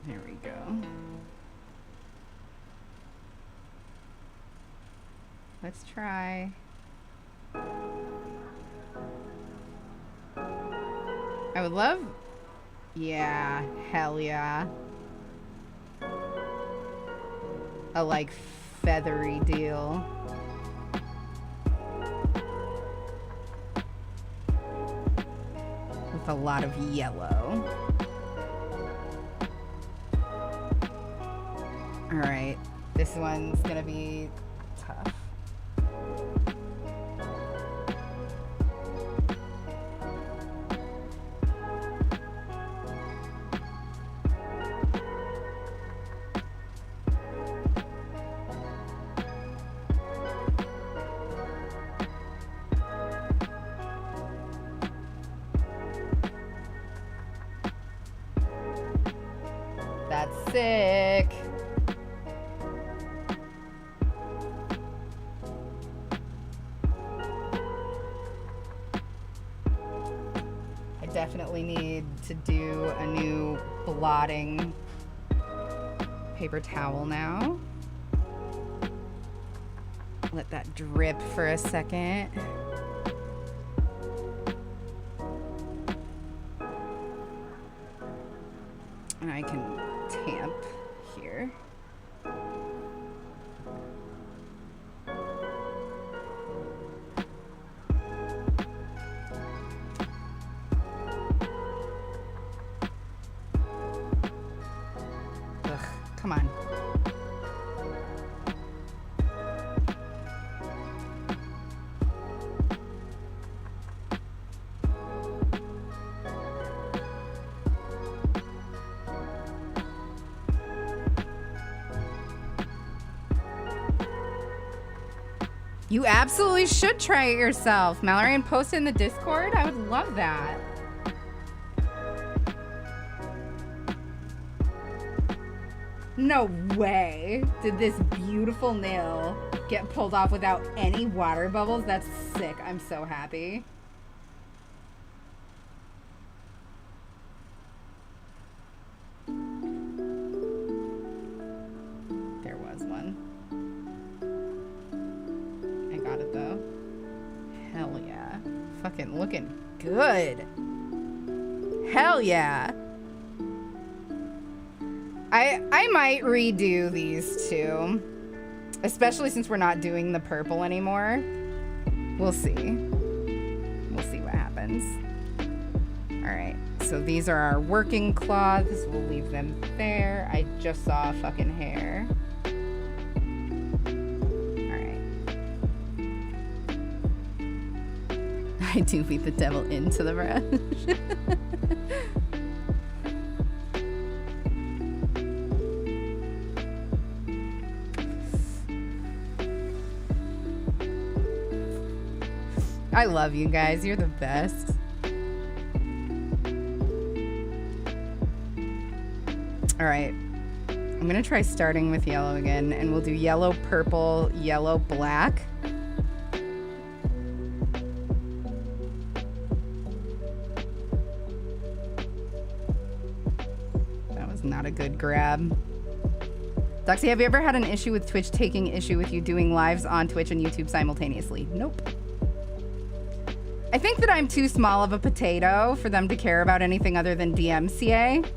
There we go. Let's try. I would love... Yeah, hell yeah. A, like, feathery deal. With a lot of yellow. Alright, this one's gonna be tough. That's sick. I definitely need to do a new blotting paper towel now. Let that drip for a second. And I can tamp here. Ugh, come on. You absolutely should try it yourself. Mallory, and post it in the Discord. I would love that. No way. Did this beautiful nail get pulled off without any water bubbles? That's sick. I'm so happy. There was one. I got it though. Hell yeah. Fucking looking good. Hell yeah. I might redo these two. Especially since we're not doing the purple anymore. We'll see. We'll see what happens. Alright, so these are our working cloths. We'll leave them there. I just saw a fucking hair. Alright. I do beat the devil into the brush. I love you guys. You're the best. All right. I'm going to try starting with yellow again, and we'll do yellow, purple, yellow, black. That was not a good grab. Doxy, have you ever had an issue with Twitch taking issue with you doing lives on Twitch and YouTube simultaneously? Nope. I think that I'm too small of a potato for them to care about anything other than DMCA.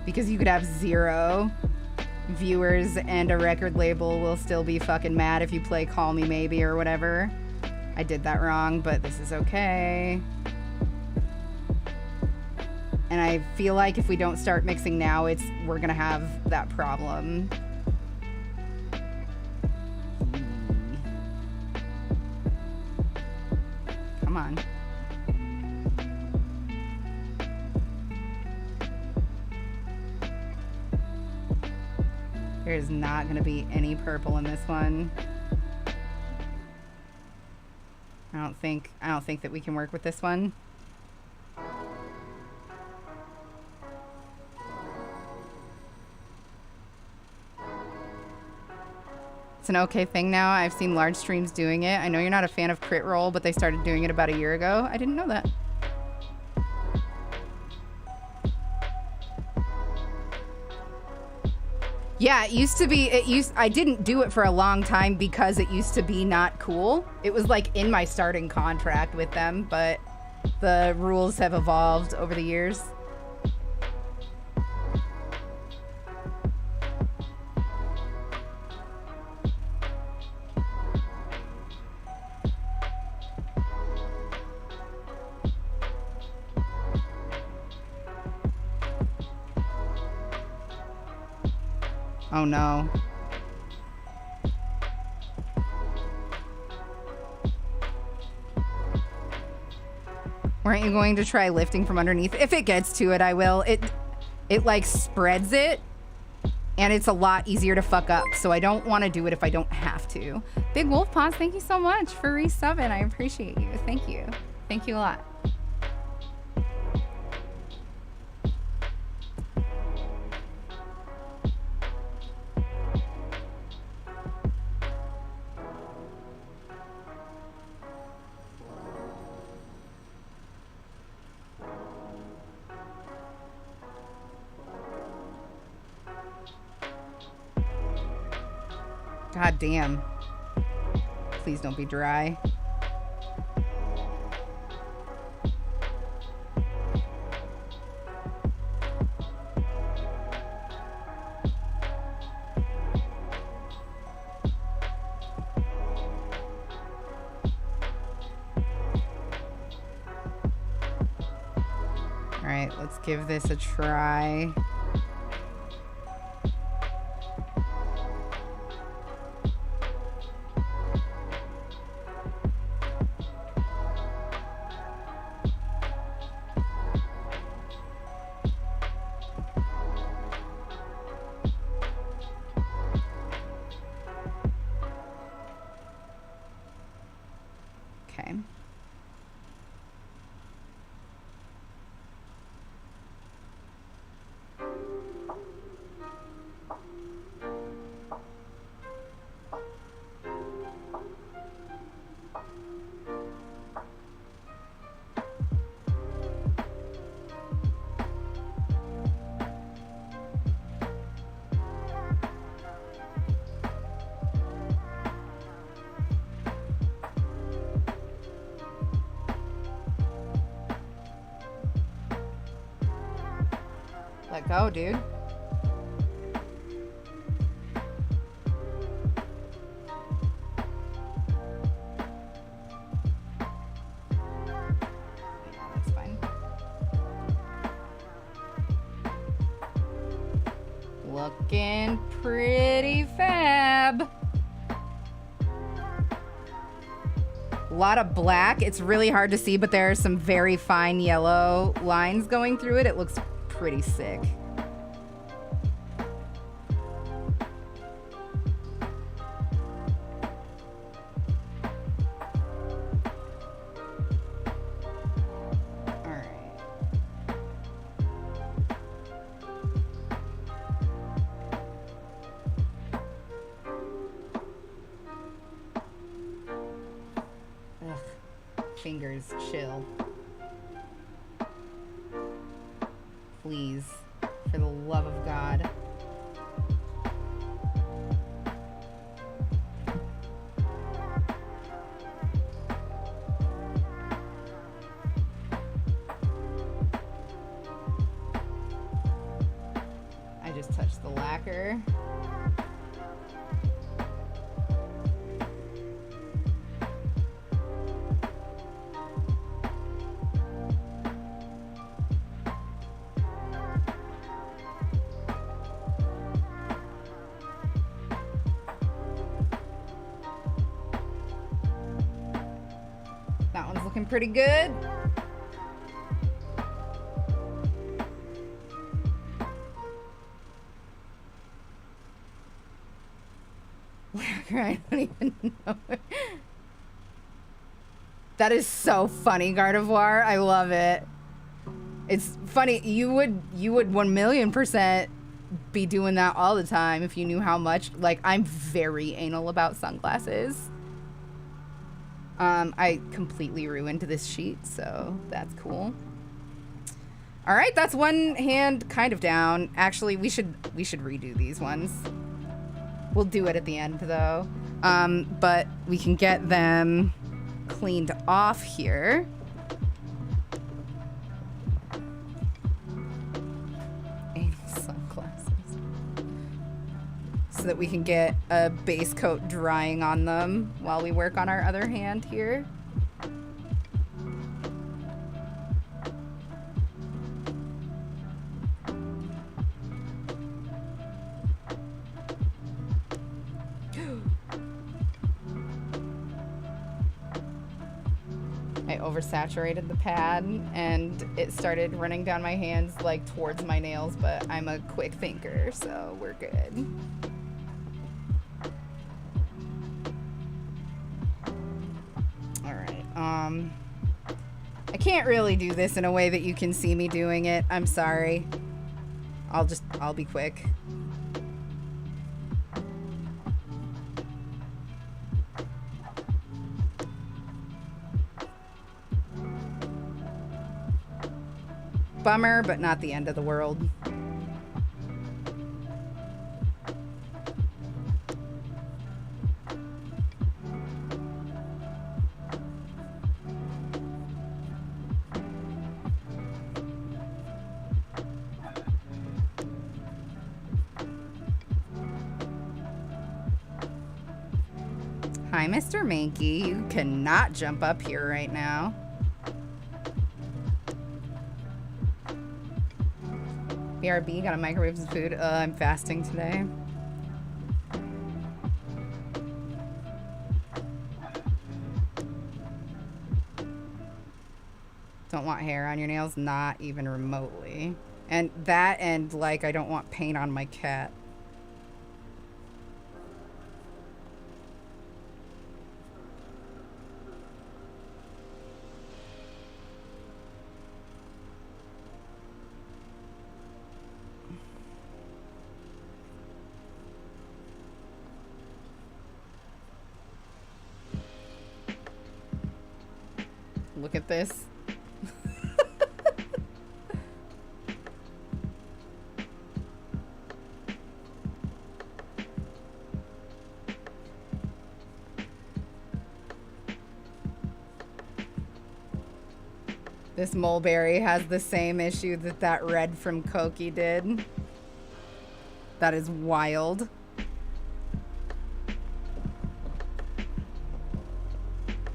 Because you could have 0 viewers and a record label will still be fucking mad if you play Call Me Maybe or whatever. I did that wrong, but this is okay. And I feel like if we don't start mixing now, we're gonna have that problem. Come on. There's not gonna be any purple in this one. I don't think that we can work with this one. It's an okay thing now. I've seen large streams doing it. I know you're not a fan of Crit Roll, but they started doing it about a year ago. I didn't know that. Yeah, it used to be, I didn't do it for a long time because it used to be not cool. It was like in my starting contract with them, but the rules have evolved over the years. Oh no. Weren't you going to try lifting from underneath? If it gets to it, I will. It like spreads it, and it's a lot easier to fuck up, so I don't want to do it if I don't have to. Big Wolf Paws, thank you so much for resubbing. I appreciate you. Thank you. Thank you a lot. God damn. Please don't be dry. All right, let's give this a try. Let go, dude. Yeah, that's fine. Looking pretty fab. A lot of black. It's really hard to see, but there are some very fine yellow lines going through it. It looks pretty sick. All right. Ugh. Fingers, chill. Please, for the love of God. I just touched the lacquer. Pretty good. I don't even know. That is so funny, Gardevoir. I love it. It's funny. You would 1,000,000% be doing that all the time if you knew how much. Like, I'm very anal about sunglasses. I completely ruined this sheet, so that's cool. All right, that's one hand kind of down. Actually, we should redo these ones. We'll do it at the end though. But we can get them cleaned off here. Sunglasses. So that we can get a base coat drying on them while we work on our other hand here. I oversaturated the pad and it started running down my hands like towards my nails, but I'm a quick thinker, so we're good. All right. I can't really do this in a way that you can see me doing it. I'm sorry. I'll be quick. Bummer, but not the end of the world. Hi, Mr. Mankey. You cannot jump up here right now. BRB, got a microwave some food. I'm fasting today. Don't want hair on your nails, not even remotely. And that, and like, I don't want paint on my cat. Look at this. This mulberry has the same issue that that red from Koki did. That is wild.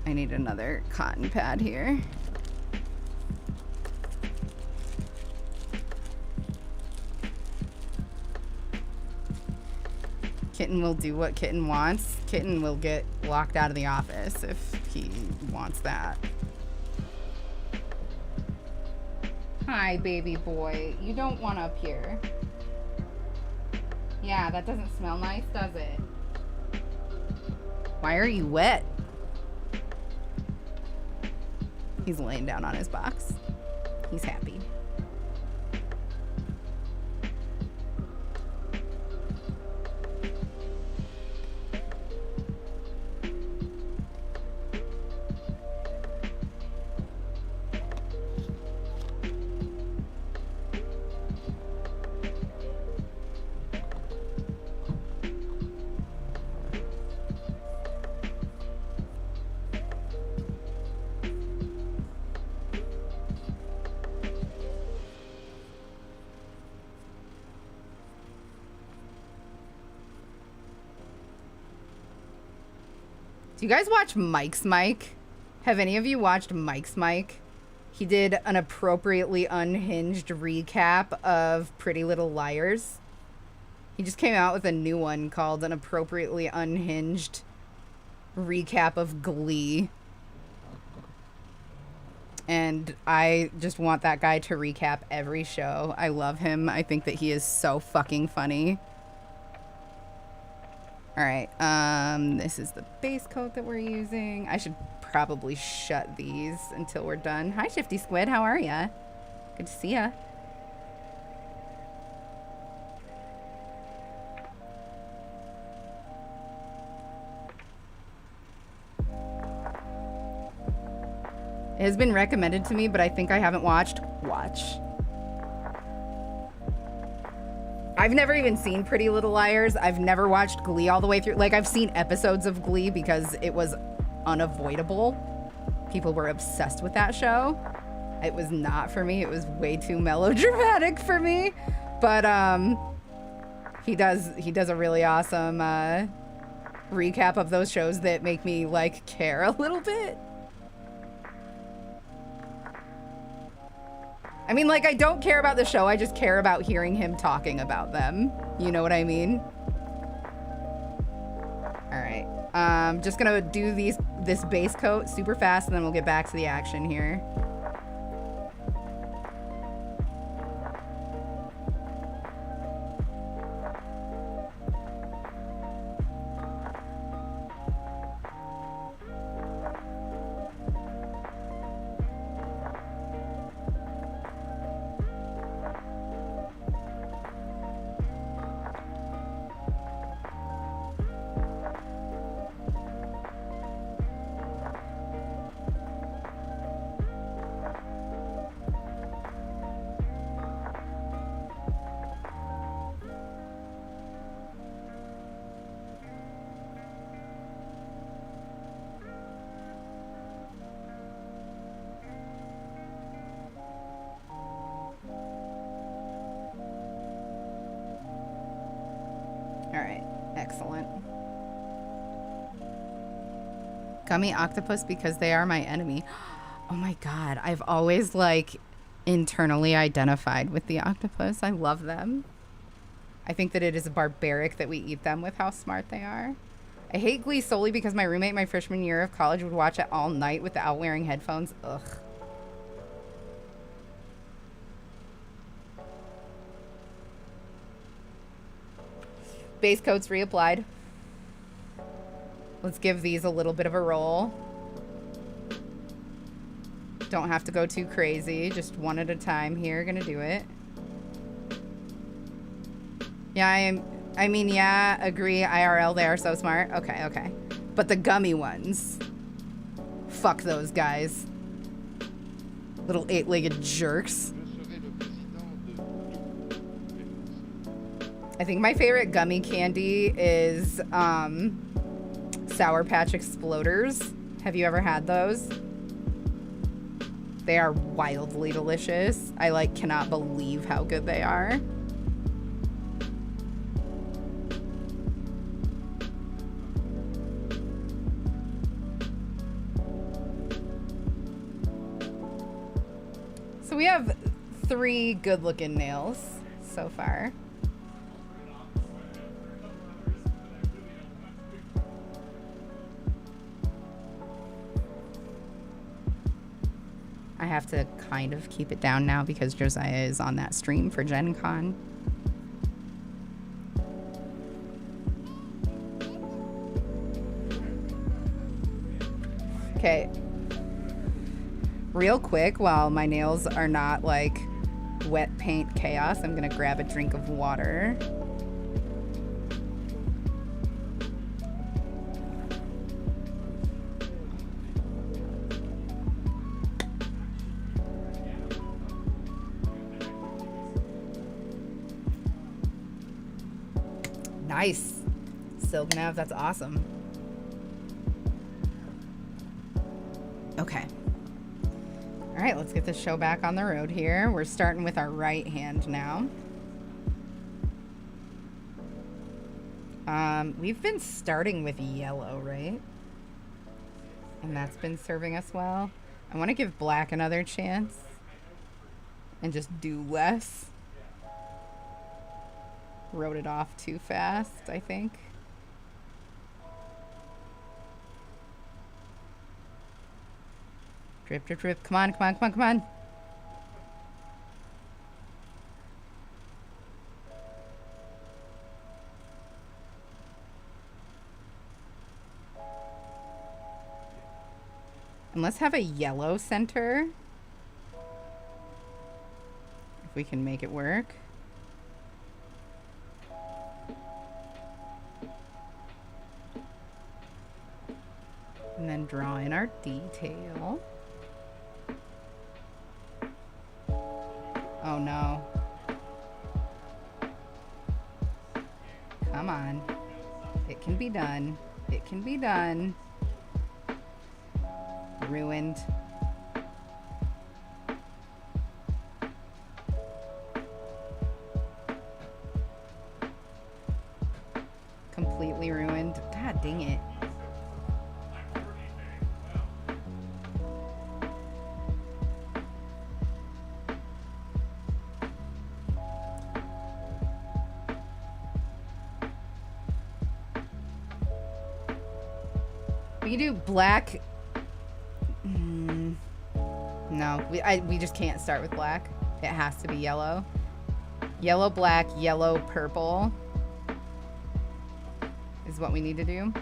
I need another cotton pad here. Kitten will do what Kitten wants. Kitten will get locked out of the office if he wants that. Hi, baby boy. You don't want up here. Yeah, that doesn't smell nice, does it? Why are you wet? He's laying down on his box. He's happy. Do you guys watch Mike's Mike? Have any of you watched Mike's Mike? He did an appropriately unhinged recap of Pretty Little Liars. He just came out with a new one called an appropriately unhinged recap of Glee. And I just want that guy to recap every show. I love him. I think that he is so fucking funny. All right, this is the base coat that we're using. I should probably shut these until we're done. Hi, Shifty Squid, how are ya? Good to see ya. It has been recommended to me, but I think I haven't watched. Watch. I've never even seen Pretty Little Liars. I've never watched Glee all the way through. Like, I've seen episodes of Glee because it was unavoidable. People were obsessed with that show. It was not for me. It was way too melodramatic for me. But he does a really awesome recap of those shows that make me like care a little bit. I mean, like, I don't care about the show. I just care about hearing him talking about them. You know what I mean? All right. Just gonna do this base coat super fast, and then we'll get back to the action here. Gummy octopus because they are my enemy. Oh my god, I've always like internally identified with the octopus. I love them. I think that it is barbaric that we eat them with how smart they are. I hate Glee solely because my roommate my freshman year of college would watch it all night without wearing headphones. Ugh. Base coat's reapplied. Let's give these a little bit of a roll. Don't have to go too crazy. Just one at a time here. Gonna do it. Yeah, I mean, yeah, agree. IRL, they are so smart. Okay, okay. But the gummy ones. Fuck those guys. Little 8-legged jerks. I think my favorite gummy candy is, Sour Patch Exploders. Have you ever had those? They are wildly delicious. I like cannot believe how good they are. So we have 3 good-looking nails so far. I have to kind of keep it down now because Josiah is on that stream for Gen Con. Okay. Real quick, while my nails are not like wet paint chaos, I'm gonna grab a drink of water. Nice. Sylvaneth, that's awesome. Okay. All right, let's get this show back on the road here. We're starting with our right hand now. We've been starting with yellow, right? And that's been serving us well. I want to give black another chance and just do less. Wrote it off too fast, I think. Drip, drip, drip. Come on, come on, come on, come on. And let's have a yellow center. If we can make it work. And then draw in our detail. Oh no. Come on. It can be done. It can be done. Ruined. Completely ruined. God dang it. We can do black. No, we just can't start with black. It has to be yellow. Yellow, black, yellow, purple is what we need to do.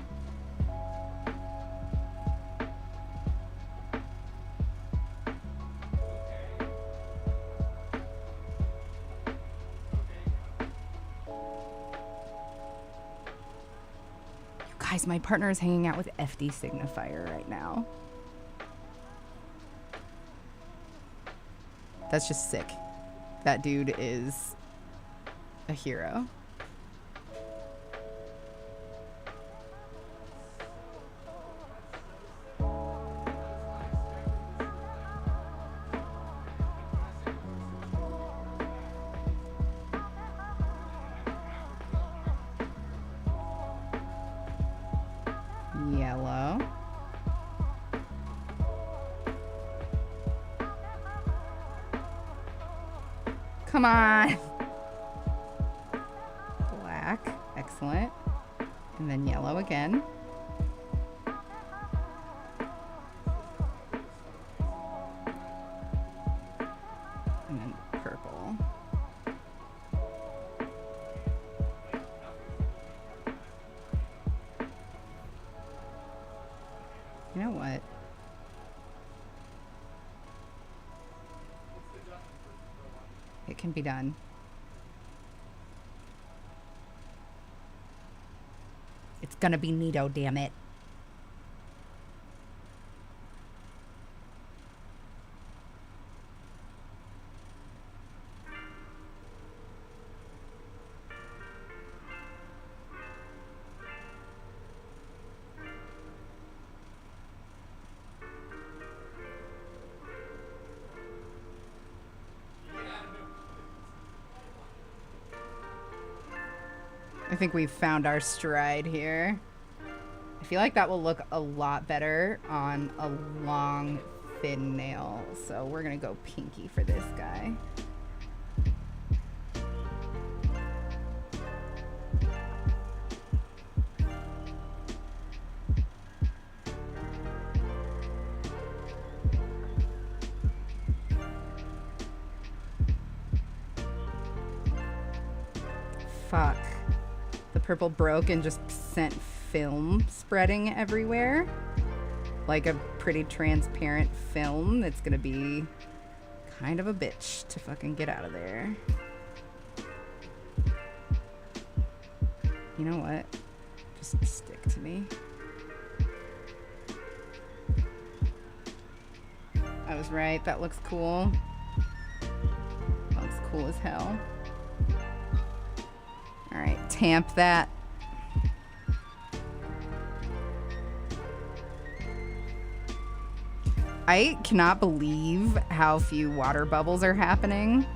You guys, my partner is hanging out with FD Signifier right now. That's just sick. That dude is a hero. Yellow. Come on. Black. Excellent. And then yellow again. And then purple. You know what? It can be done. It's gonna be neato, damn it. I think we've found our stride here. I feel like that will look a lot better on a long, thin nail. So we're gonna go pinky for this guy. Fuck. The purple broke and just sent film spreading everywhere. Like a pretty transparent film that's gonna be kind of a bitch to fucking get out of there. You know what? Just stick to me. I was right. That looks cool. That looks cool as hell. All right, tamp that. I cannot believe how few water bubbles are happening.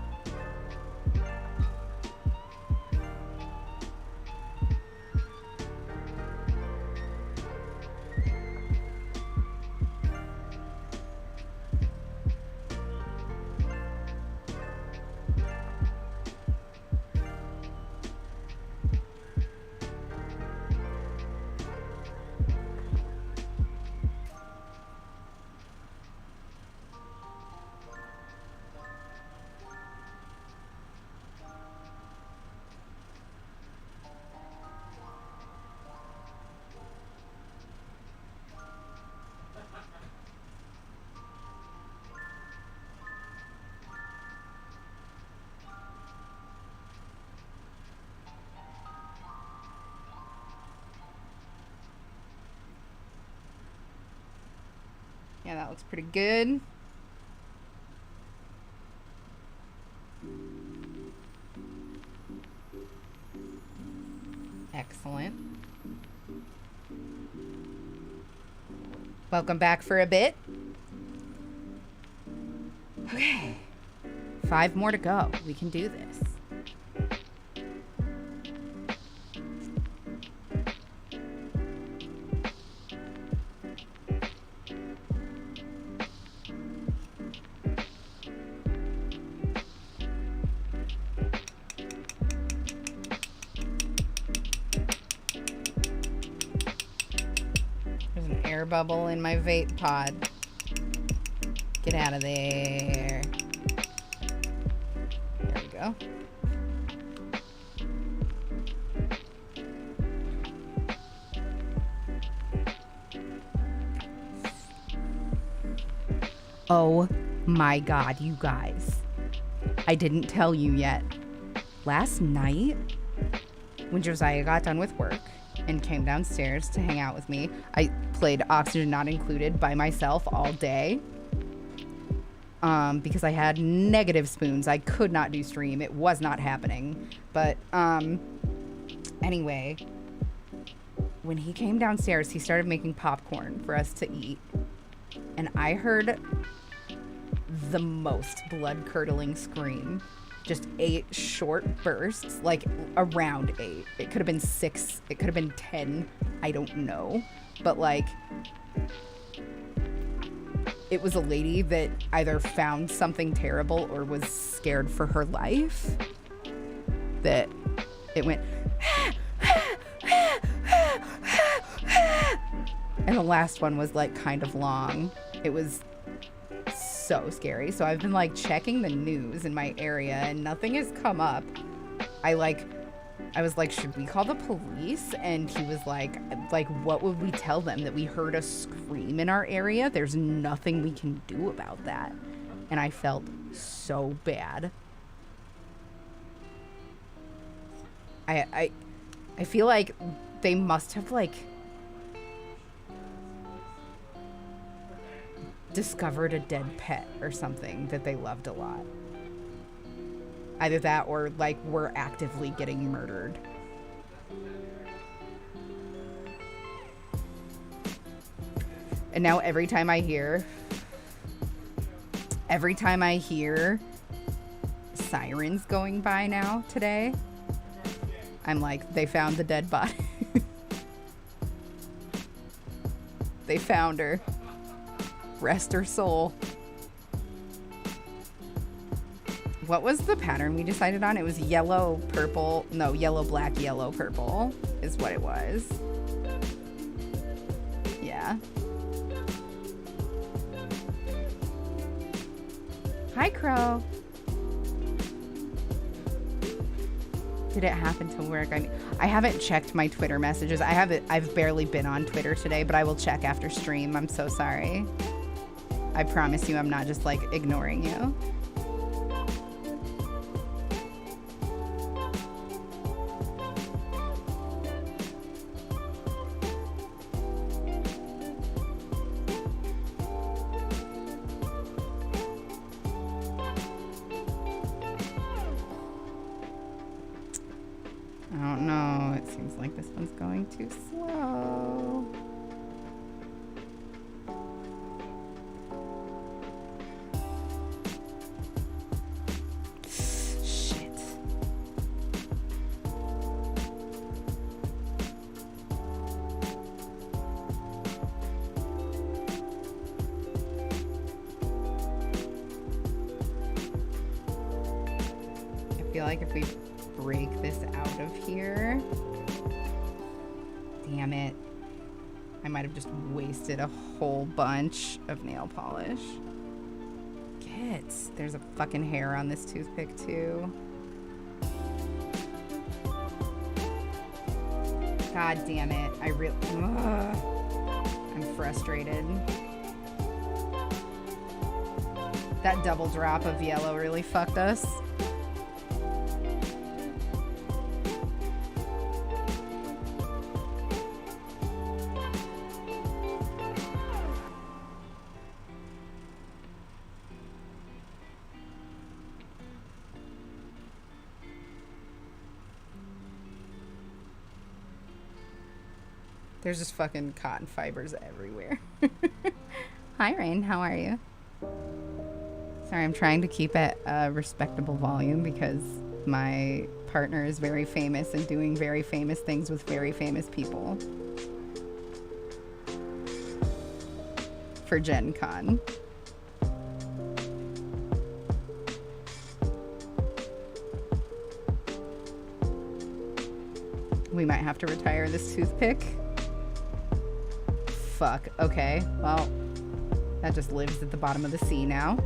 Yeah, that looks pretty good. Excellent. Welcome back for a bit. Okay. 5 more to go. We can do this. There's an air bubble in my vape pod. Get out of there. There we go. Oh my God, you guys. I didn't tell you yet. Last night, when Josiah got done with work and came downstairs to hang out with me, I played Oxygen Not Included by myself all day. Because I had negative spoons. I could not do stream. It was not happening. But, anyway, when he came downstairs, he started making popcorn for us to eat. And I heard the most blood-curdling scream. Just 8 short bursts, like around 8. It could have been 6. It could have been 10. I don't know. But, like, it was a lady that either found something terrible or was scared for her life. That it went, and the last one was like kind of long. It was so scary. So I've been like checking the news in my area and nothing has come up. I was like, should we call the police? And he was like, what would we tell them? That we heard a scream in our area? There's nothing we can do about that. And I felt so bad. I feel like they must have like discovered a dead pet or something that they loved a lot. Either that or like we're actively getting murdered. And now every time I hear sirens going by now today, I'm like, they found the dead body. They found her. Rest her soul. What was the pattern we decided on? It was yellow, purple. No, yellow, black, yellow, purple is what it was. Yeah. Hi, Crow. Did it happen to work? I haven't checked my Twitter messages. I've barely been on Twitter today, but I will check after stream. I'm so sorry. I promise you I'm not just like ignoring you. I don't know. It seems like this one's going too slow. Shit. I feel like if we break this out of here. Damn it. I might have just wasted a whole bunch of nail polish. There's a fucking hair on this toothpick too. God damn it. I'm frustrated. That double drop of yellow really fucked us. There's just fucking cotton fibers everywhere. Hi, Rain. How are you? Sorry, I'm trying to keep it a respectable volume because my partner is very famous and doing very famous things with very famous people for Gen Con. We might have to retire this toothpick. Fuck. Okay. Well, that just lives at the bottom of the sea now.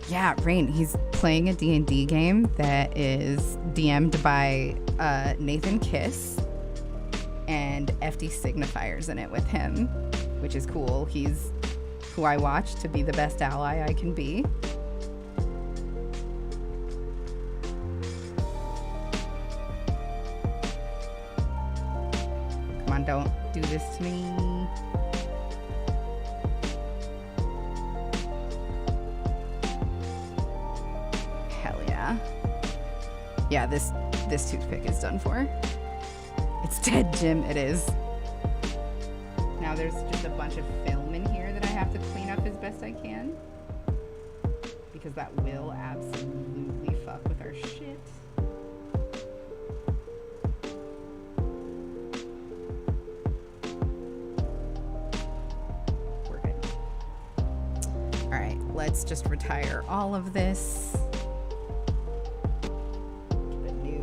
Yeah, Rain, he's playing a D&D game that is DM'd by Nathan Kiss and FD Signifiers in it with him, which is cool. He's who I watch to be the best ally I can be. Come on, don't do this to me. Hell yeah. Yeah, this toothpick is done for. It's dead, Jim. It is. Now there's just a bunch of film in here that I have to clean up as best I can. Because that will absolutely fuck with our shit. We're good. Alright, let's just retire all of this. Get a new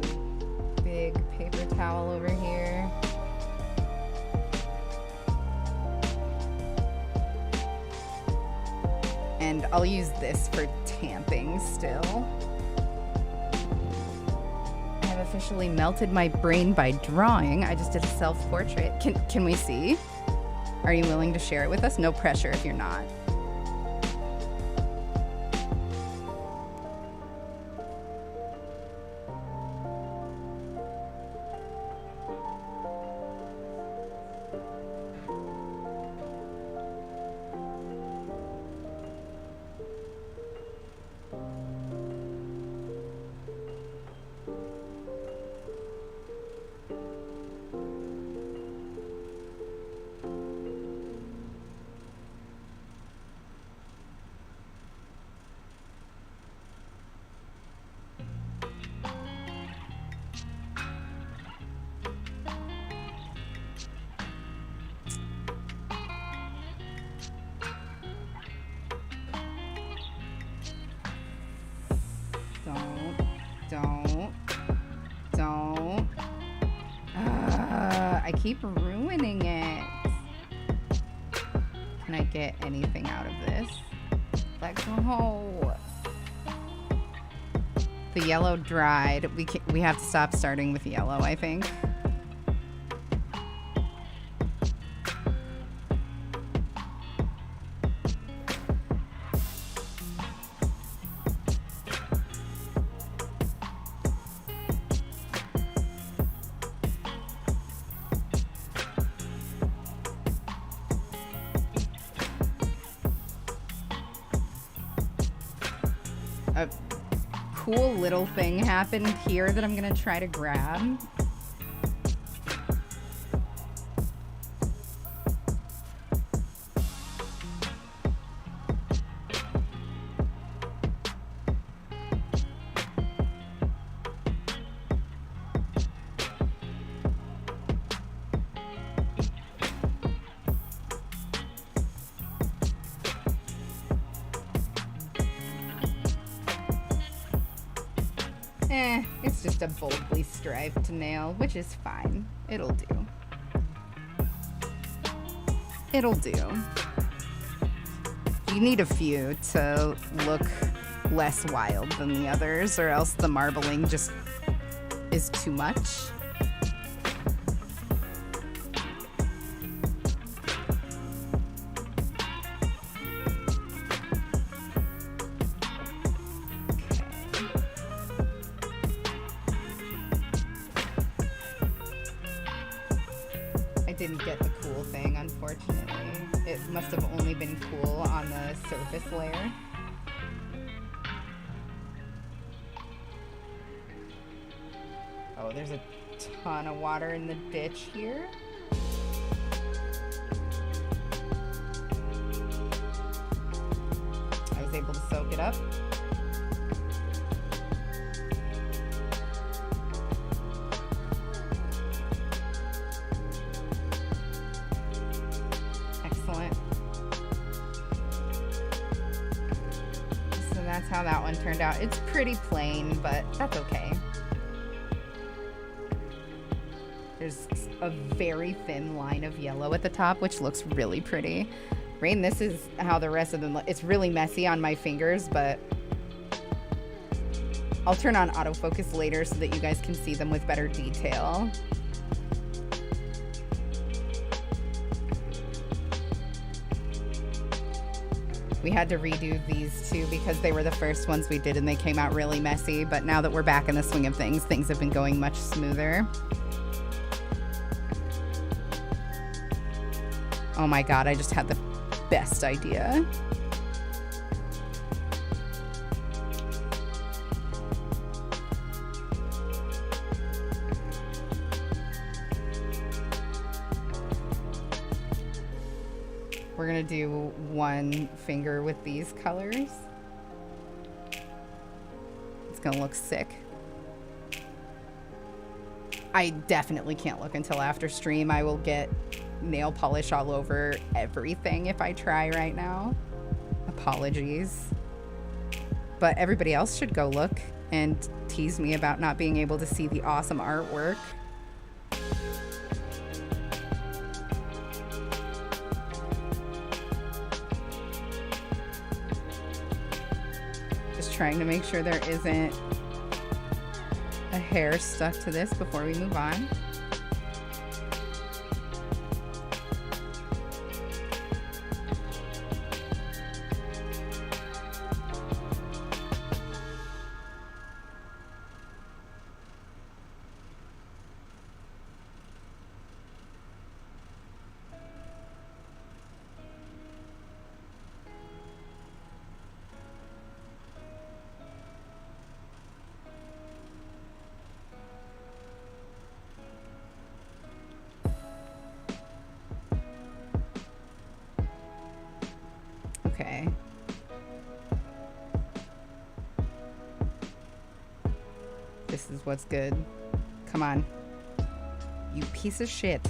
big paper towel over here. And I'll use this for tamping still. I have officially melted my brain by drawing. I just did a self-portrait. Can we see? Are you willing to share it with us? No pressure if you're not. Don't. I keep ruining it. Can I get anything out of this? Let go. The yellow dried. We have to stop starting with yellow, I think. A cool little thing happened here that I'm gonna try to grab. It's just a boldly striped nail, which is fine. It'll do. It'll do. You need a few to look less wild than the others, or else the marbling just is too much. I it didn't get the cool thing, unfortunately. It must have only been cool on the surface layer. Oh, there's a ton of water in the ditch here. I was able to soak it up. Excellent. So that's how that one turned out. It's pretty plain, but that's okay. There's a very thin line of yellow at the top, which looks really pretty. Rain, this is how the rest of them look. It's really messy on my fingers, but I'll turn on autofocus later so that you guys can see them with better detail. We had to redo these two because they were the first ones we did and they came out really messy, but now that we're back in the swing of things, things have been going much smoother. Oh my god, I just had the best idea. We're gonna do one finger with these colors. It's gonna look sick. I definitely can't look until after stream. I will get nail polish all over everything if I try right now. Apologies. But everybody else should go look and tease me about not being able to see the awesome artwork. Just trying to make sure there isn't a hair stuck to this before we move on. Okay. This is what's good. Come on. You piece of shit.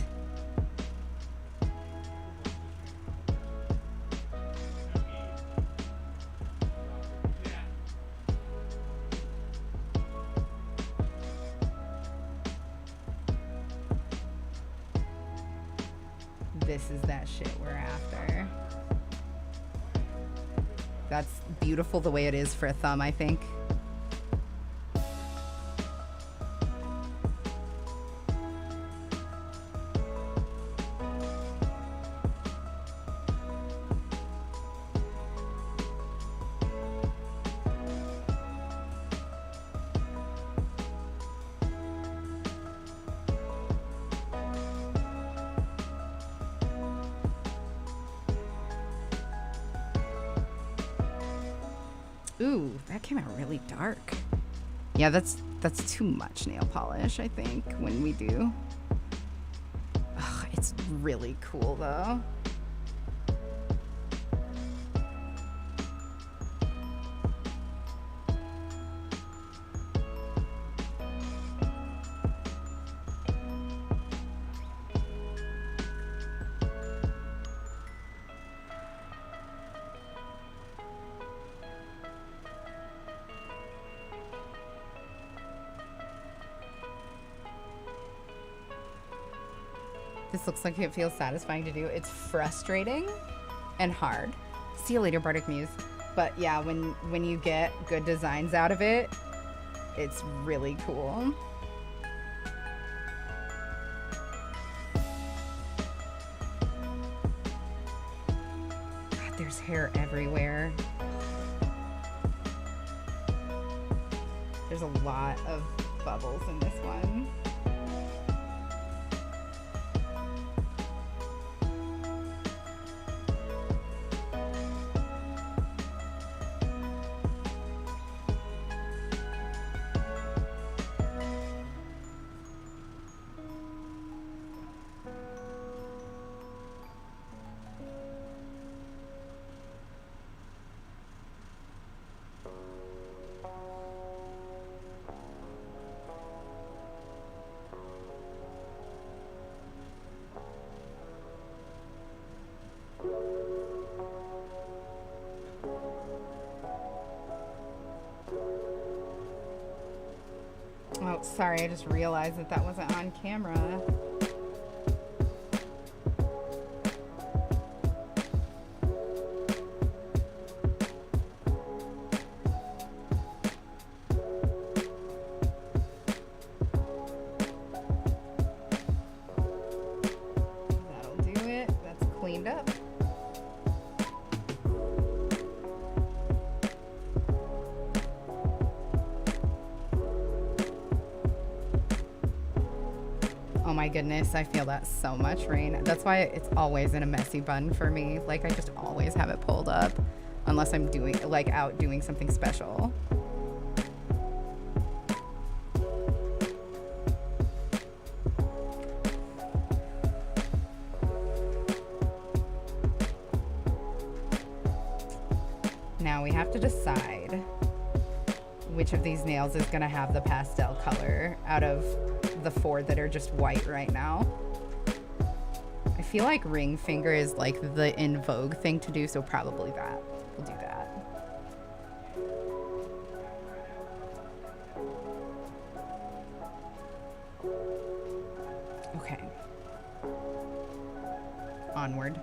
This is that shit we're after. That's beautiful the way it is for a thumb, I think. Ooh, that came out really dark. Yeah, that's too much nail polish, I think, when we do. Ugh, it's really cool, though. This looks like it feels satisfying to do. It's frustrating and hard. See you later, Bardic Muse. But yeah, when you get good designs out of it, it's really cool. God, there's hair everywhere. There's a lot of bubbles in this one. Oh, sorry, I just realized that that wasn't on camera. That'll do it. That's cleaned up. Oh my goodness, I feel that so much, Rain. That's why it's always in a messy bun for me. Like, I just always have it pulled up unless I'm doing, like, out doing something special. Now we have to decide which of these nails is gonna have the pastel color out of the 4 that are just white right now. I feel like ring finger is like the in vogue thing to do, so probably that. We'll do that. Okay. Onward.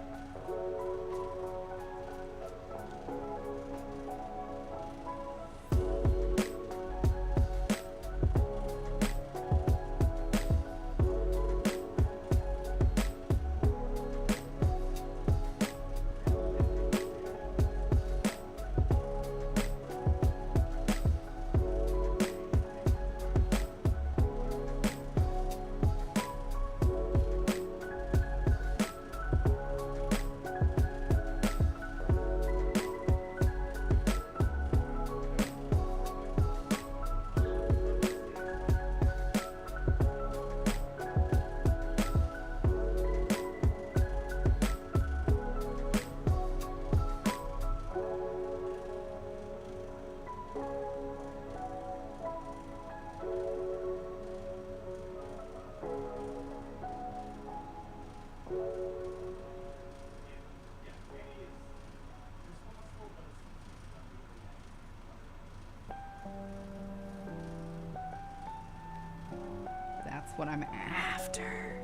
That's what I'm after.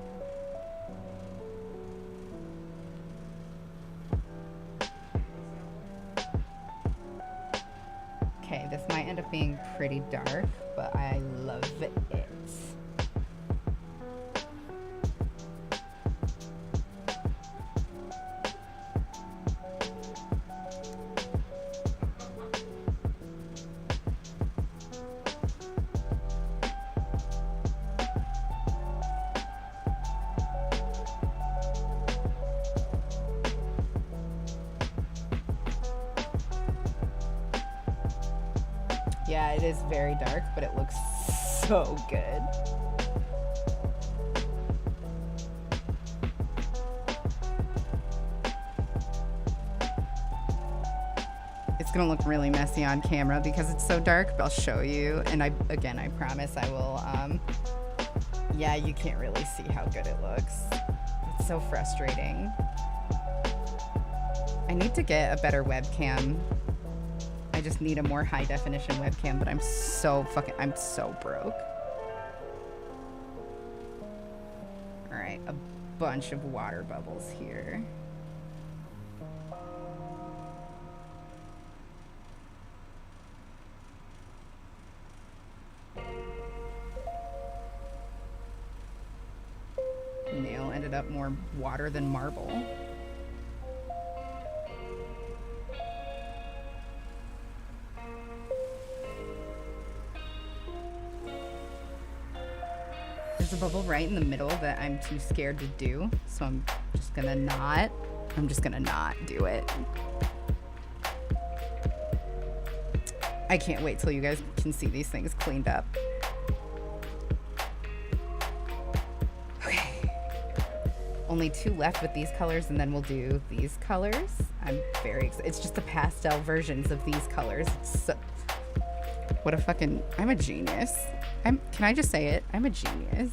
Okay, this might end up being pretty dark, but I love it. Yeah, it is very dark, but it looks so good. It's gonna look really messy on camera because it's so dark, but I'll show you. And I promise I will, yeah, you can't really see how good it looks. It's so frustrating. I need to get a better webcam. I just need a more high definition webcam, but I'm so broke. All right, a bunch of water bubbles here. Nail ended up more water than marble. There's a bubble right in the middle that I'm too scared to do, so I'm just gonna not do it. I can't wait till you guys can see these things cleaned up. Okay. Only 2 left with these colors, and then we'll do these colors. I'm very excited. It's just the pastel versions of these colors. It's so, what a fucking, I'm a genius. Can I just say it? I'm a genius.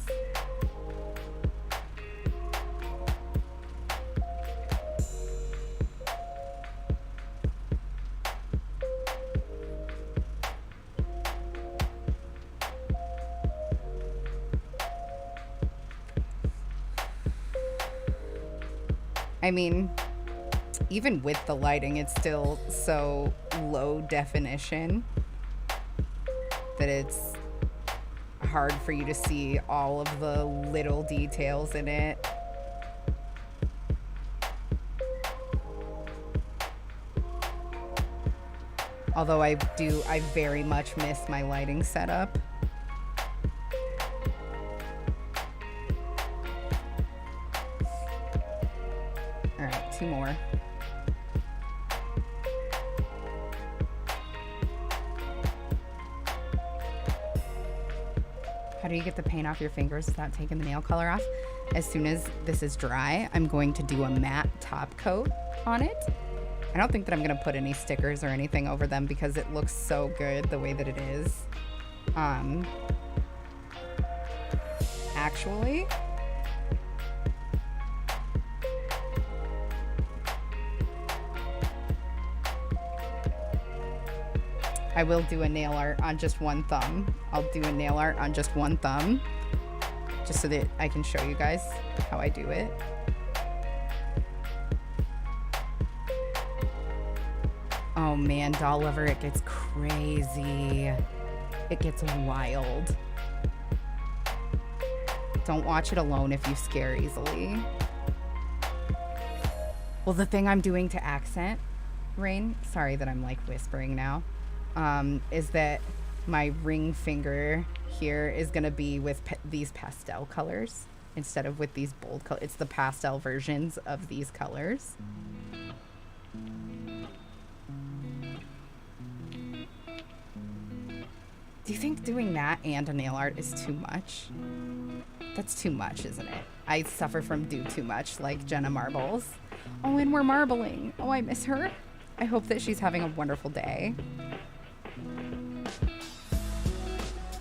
I mean, even with the lighting, it's still so low definition that it's hard for you to see all of the little details in it. Although I very much miss my lighting setup. All right, 2 more. How do you get the paint off your fingers without taking the nail color off? As soon as this is dry, I'm going to do a matte top coat on it. I don't think that I'm going to put any stickers or anything over them because it looks so good the way that it is. Actually, I will do a nail art on just one thumb. I'll do a nail art on just one thumb, just so that I can show you guys how I do it. Oh man, Doll Lover, it gets crazy. It gets wild. Don't watch it alone if you scare easily. Well, the thing I'm doing to accent Rain, sorry that I'm like whispering now, is that my ring finger here is gonna be with these pastel colors instead of with these bold colors. It's the pastel versions of these colors. Do you think doing that and a nail art is too much? That's too much, isn't it? I suffer from do too much, like Jenna Marbles. Oh, and we're marbling. Oh, I miss her. I hope that she's having a wonderful day.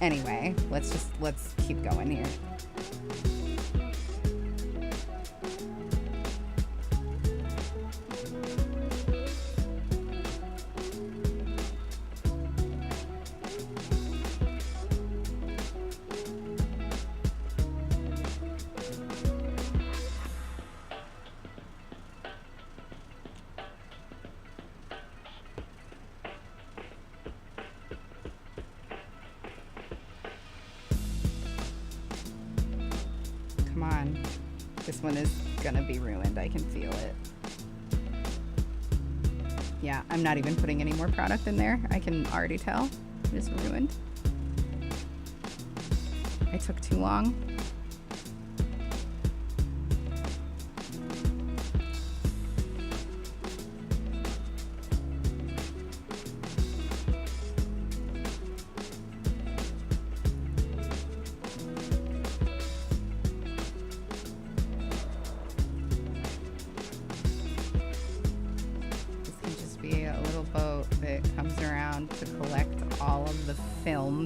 Anyway, let's keep going here. Come on. This one is gonna be ruined. I can feel it. Yeah, I'm not even putting any more product in there. I can already tell. It is ruined. I took too long.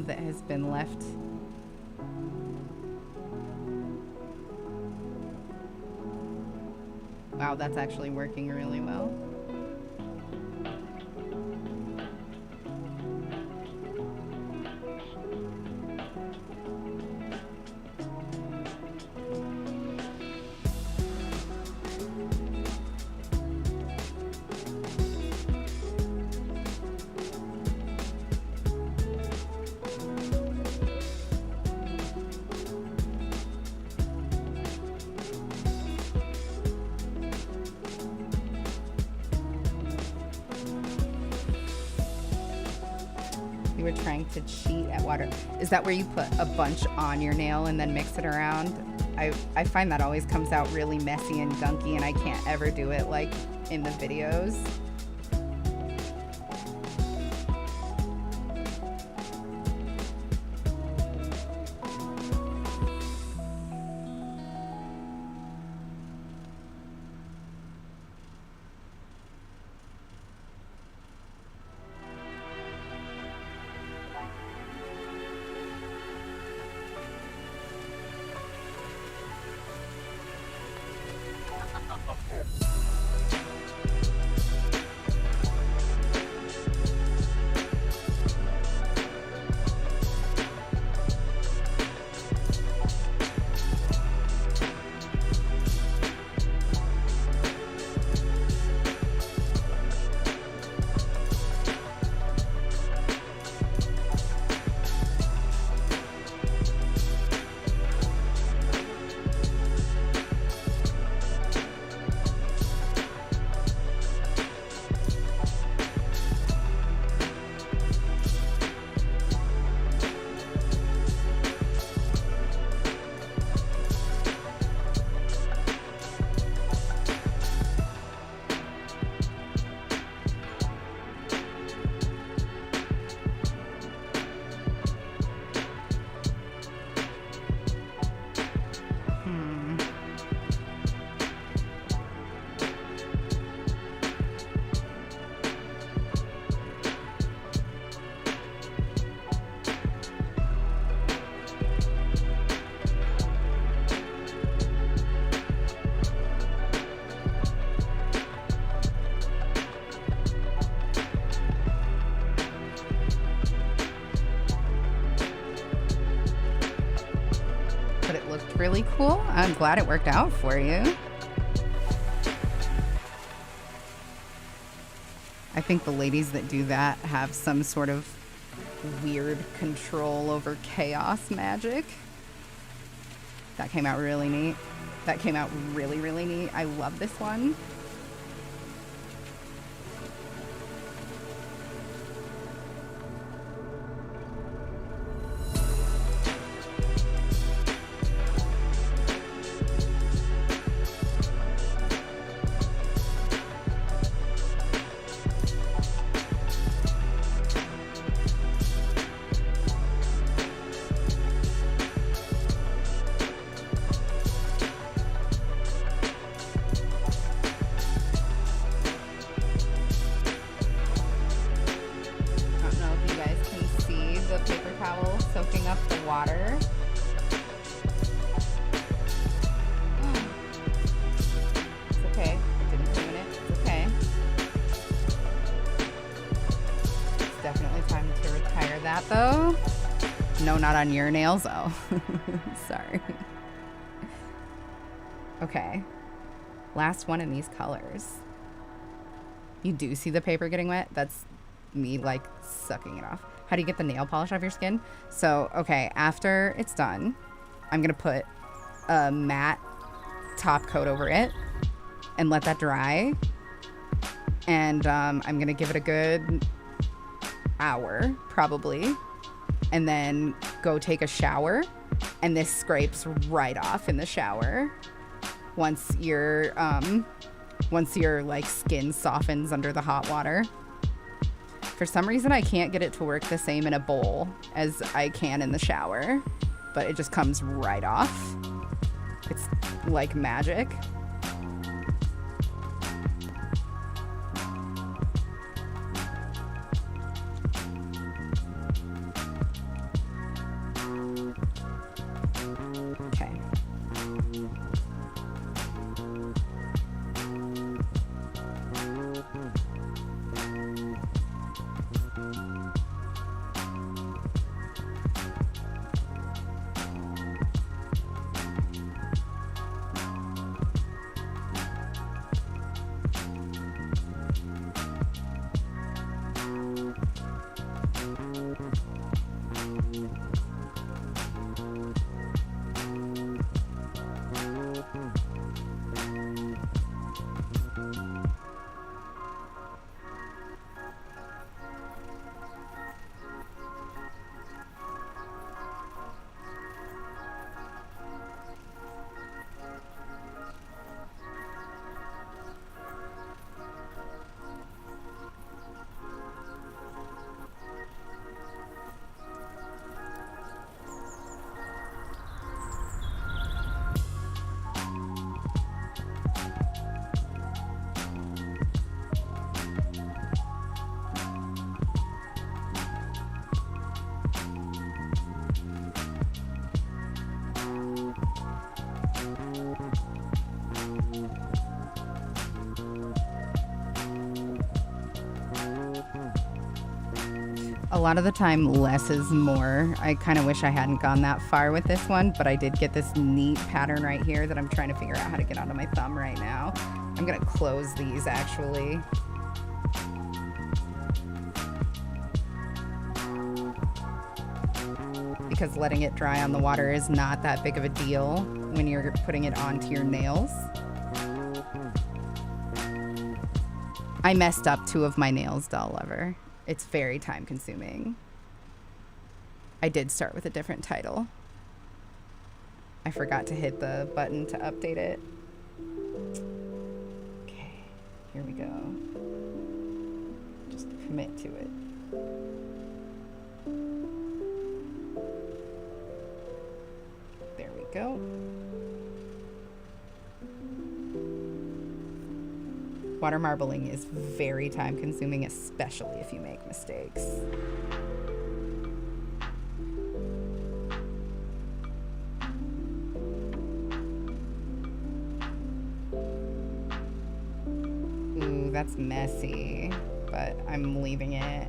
That has been left. Wow, that's actually working really well. You were trying to cheat at water. Is that where you put a bunch on your nail and then mix it around? I find that always comes out really messy and gunky, and I can't ever do it like in the videos. really cool. I'm glad it worked out for you. I think the ladies that do that have some sort of weird control over chaos magic. That came out really neat. That came out really, really neat. I love this one. On your nails? Oh, sorry. Okay. Last one in these colors. You do see the paper getting wet? That's me like sucking it off. How do you get the nail polish off your skin? So, okay, after it's done, I'm gonna put a matte top coat over it and let that dry. And I'm gonna give it a good hour, probably. And then go take a shower, and this scrapes right off in the shower once your like skin softens under the hot water. For some reason I can't get it to work the same in a bowl as I can in the shower, but it just comes right off. It's like magic. A lot of the time, less is more. I kind of wish I hadn't gone that far with this one, but I did get this neat pattern right here that I'm trying to figure out how to get onto my thumb right now. I'm gonna close these actually. Because letting it dry on the water is not that big of a deal when you're putting it onto your nails. I messed up 2 of my nails, Doll Lover. It's very time consuming. I did start with a different title. I forgot to hit the button to update it. Okay, here we go. Just commit to it. There we go. Water marbling is very time consuming, especially if you make mistakes. Ooh, that's messy, but I'm leaving it.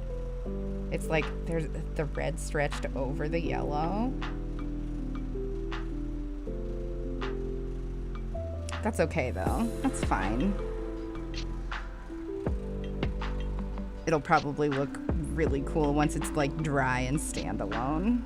It's like there's the red stretched over the yellow. That's okay though. That's fine. It'll probably look really cool once it's like dry and standalone.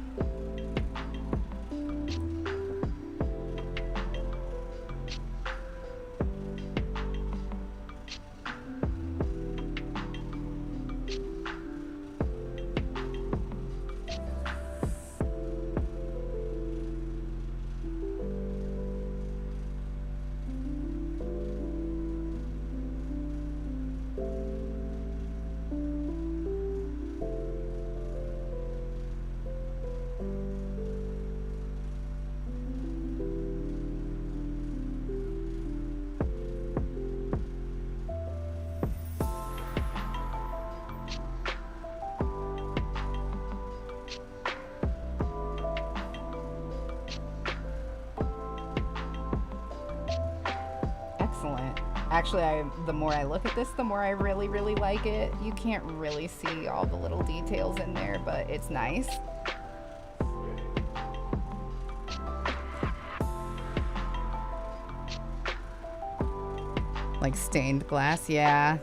Actually, the more I look at this, the more I really, really like it. You can't really see all the little details in there, but it's nice. Like stained glass, yeah.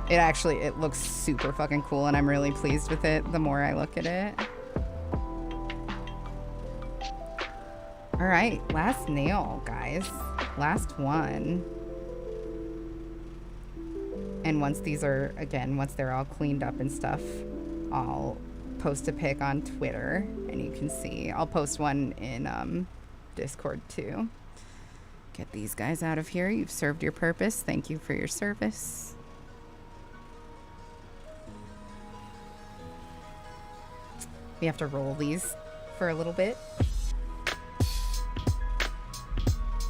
It looks super fucking cool, and I'm really pleased with it the more I look at it. All right, last nail, guys. Last one. And once they're all cleaned up and stuff, I'll post a pic on Twitter, and you can see. I'll post one in Discord too. Get these guys out of here. You've served your purpose. Thank you for your service. We have to roll these for a little bit.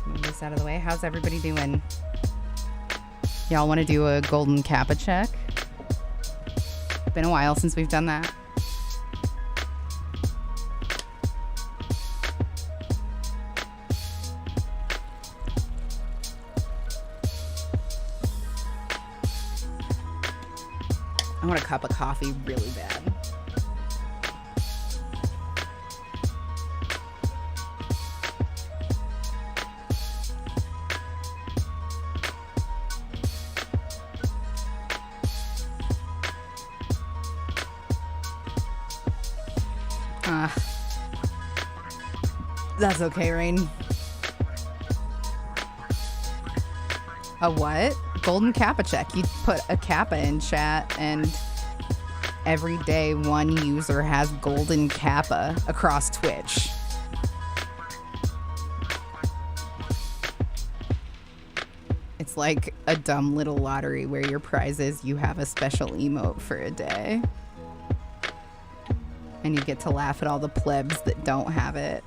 Move this out of the way. How's everybody doing? Y'all want to do a golden kappa check? Been a while since we've done that. I want a cup of coffee really bad. That's okay, Rain. A what? Golden kappa check. You put a kappa in chat, and every day one user has golden kappa across Twitch. It's like a dumb little lottery where your prize is you have a special emote for a day. And you get to laugh at all the plebs that don't have it.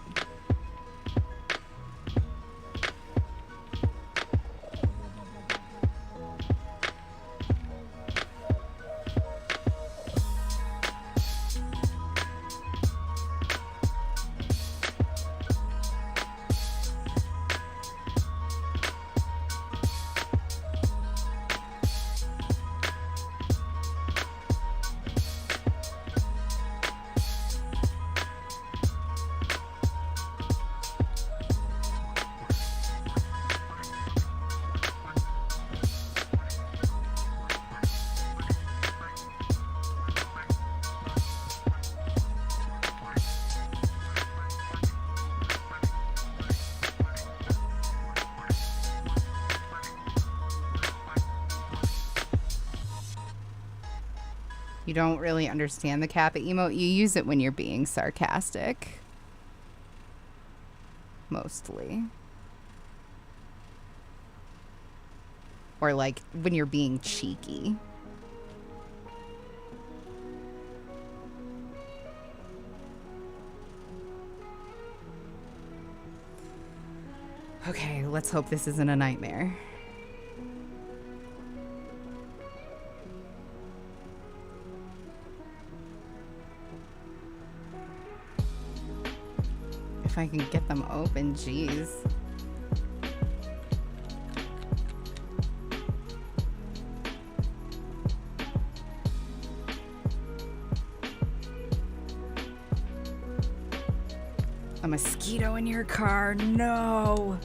You don't really understand the kappa emote. You use it when you're being sarcastic. Mostly. Or like when you're being cheeky. Okay, let's hope this isn't a nightmare. If I can get them open, jeez. A mosquito in your car. No.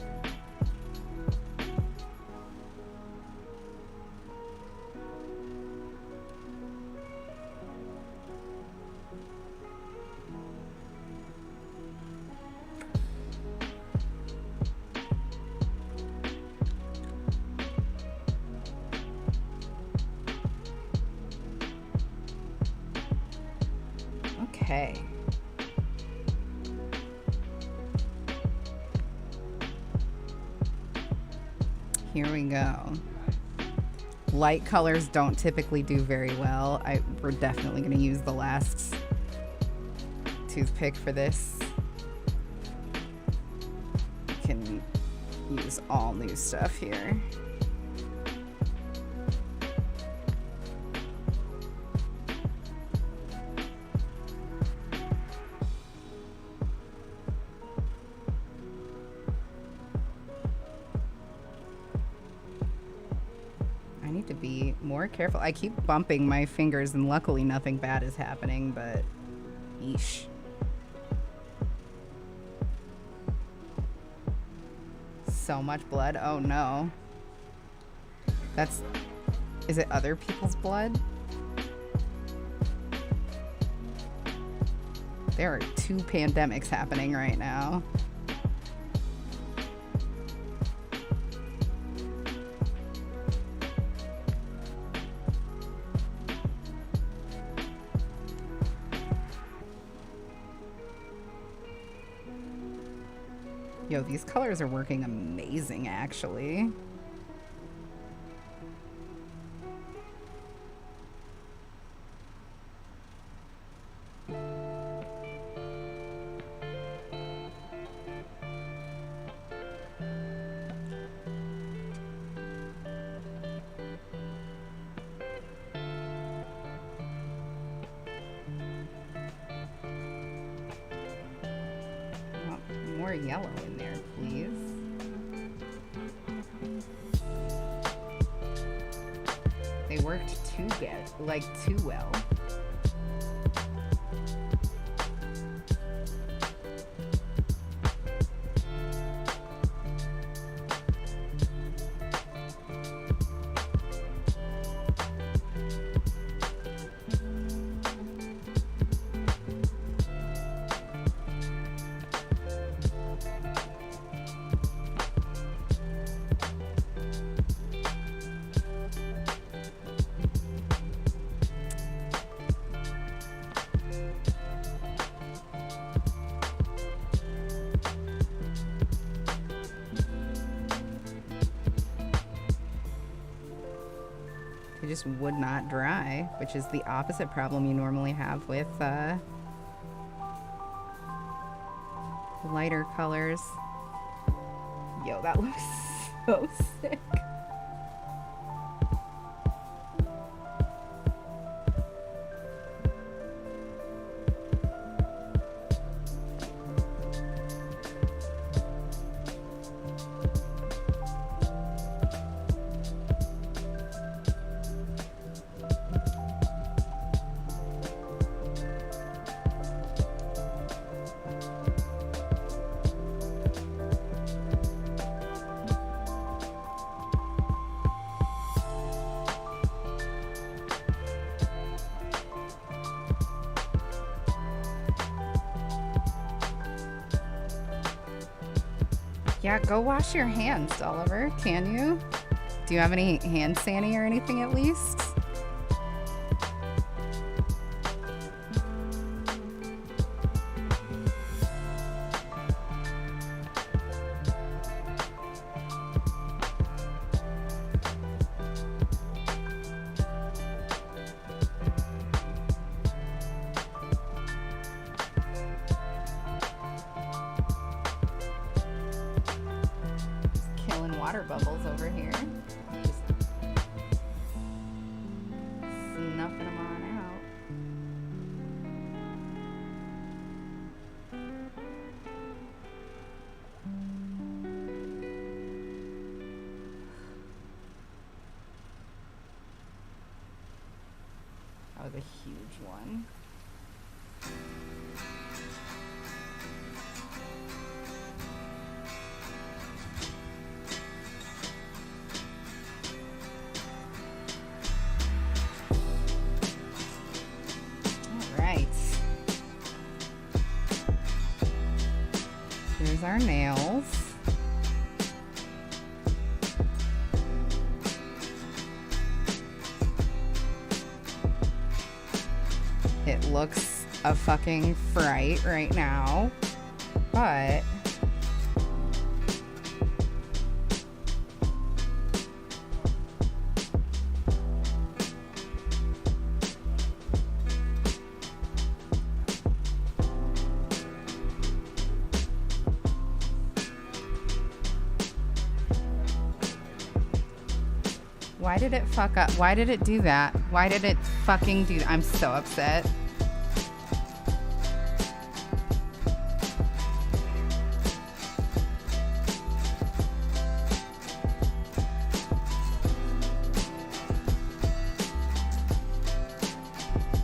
Okay. Here we go. Light colors don't typically do very well. We're definitely going to use the last toothpick for this. Can use all new stuff here. I need to be more careful. I keep bumping my fingers and luckily nothing bad is happening, but yeesh. So much blood. Oh no. Is it other people's blood? There are 2 pandemics happening right now. Yo, these colors are working amazing, actually. More yellow in there, please. They worked too well. Just would not dry, which is the opposite problem you normally have with lighter colors. Yo, that looks so sick. Yeah, go wash your hands, Oliver. Can you? Do you have any hand sani or anything at least? Water bubbles over here. Just snuffing them on out. That was a huge one. Here's our nails. It looks a fucking fright right now, but why did it fuck up? Why did it do that? Why did it fucking do that? I'm so upset.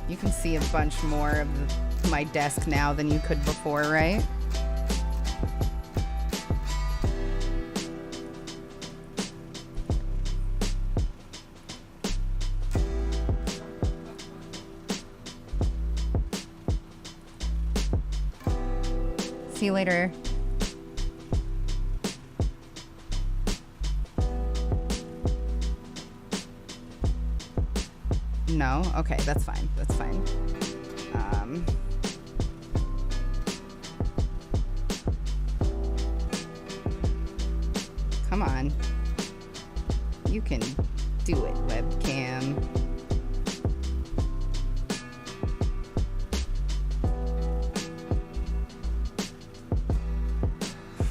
You can see a bunch more of my desk now than you could before, right? See you later. No? Okay, that's fine. That's fine. Come on. You can do it, webcam.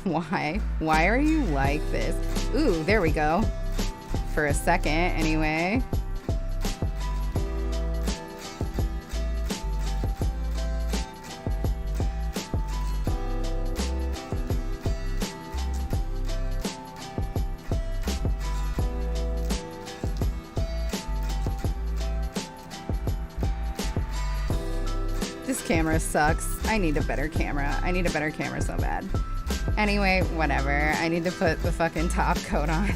Why? Why are you like this? Ooh, there we go. For a second, anyway. This camera sucks. I need a better camera. I need a better camera so bad. Anyway, whatever. I need to put the fucking top coat on. I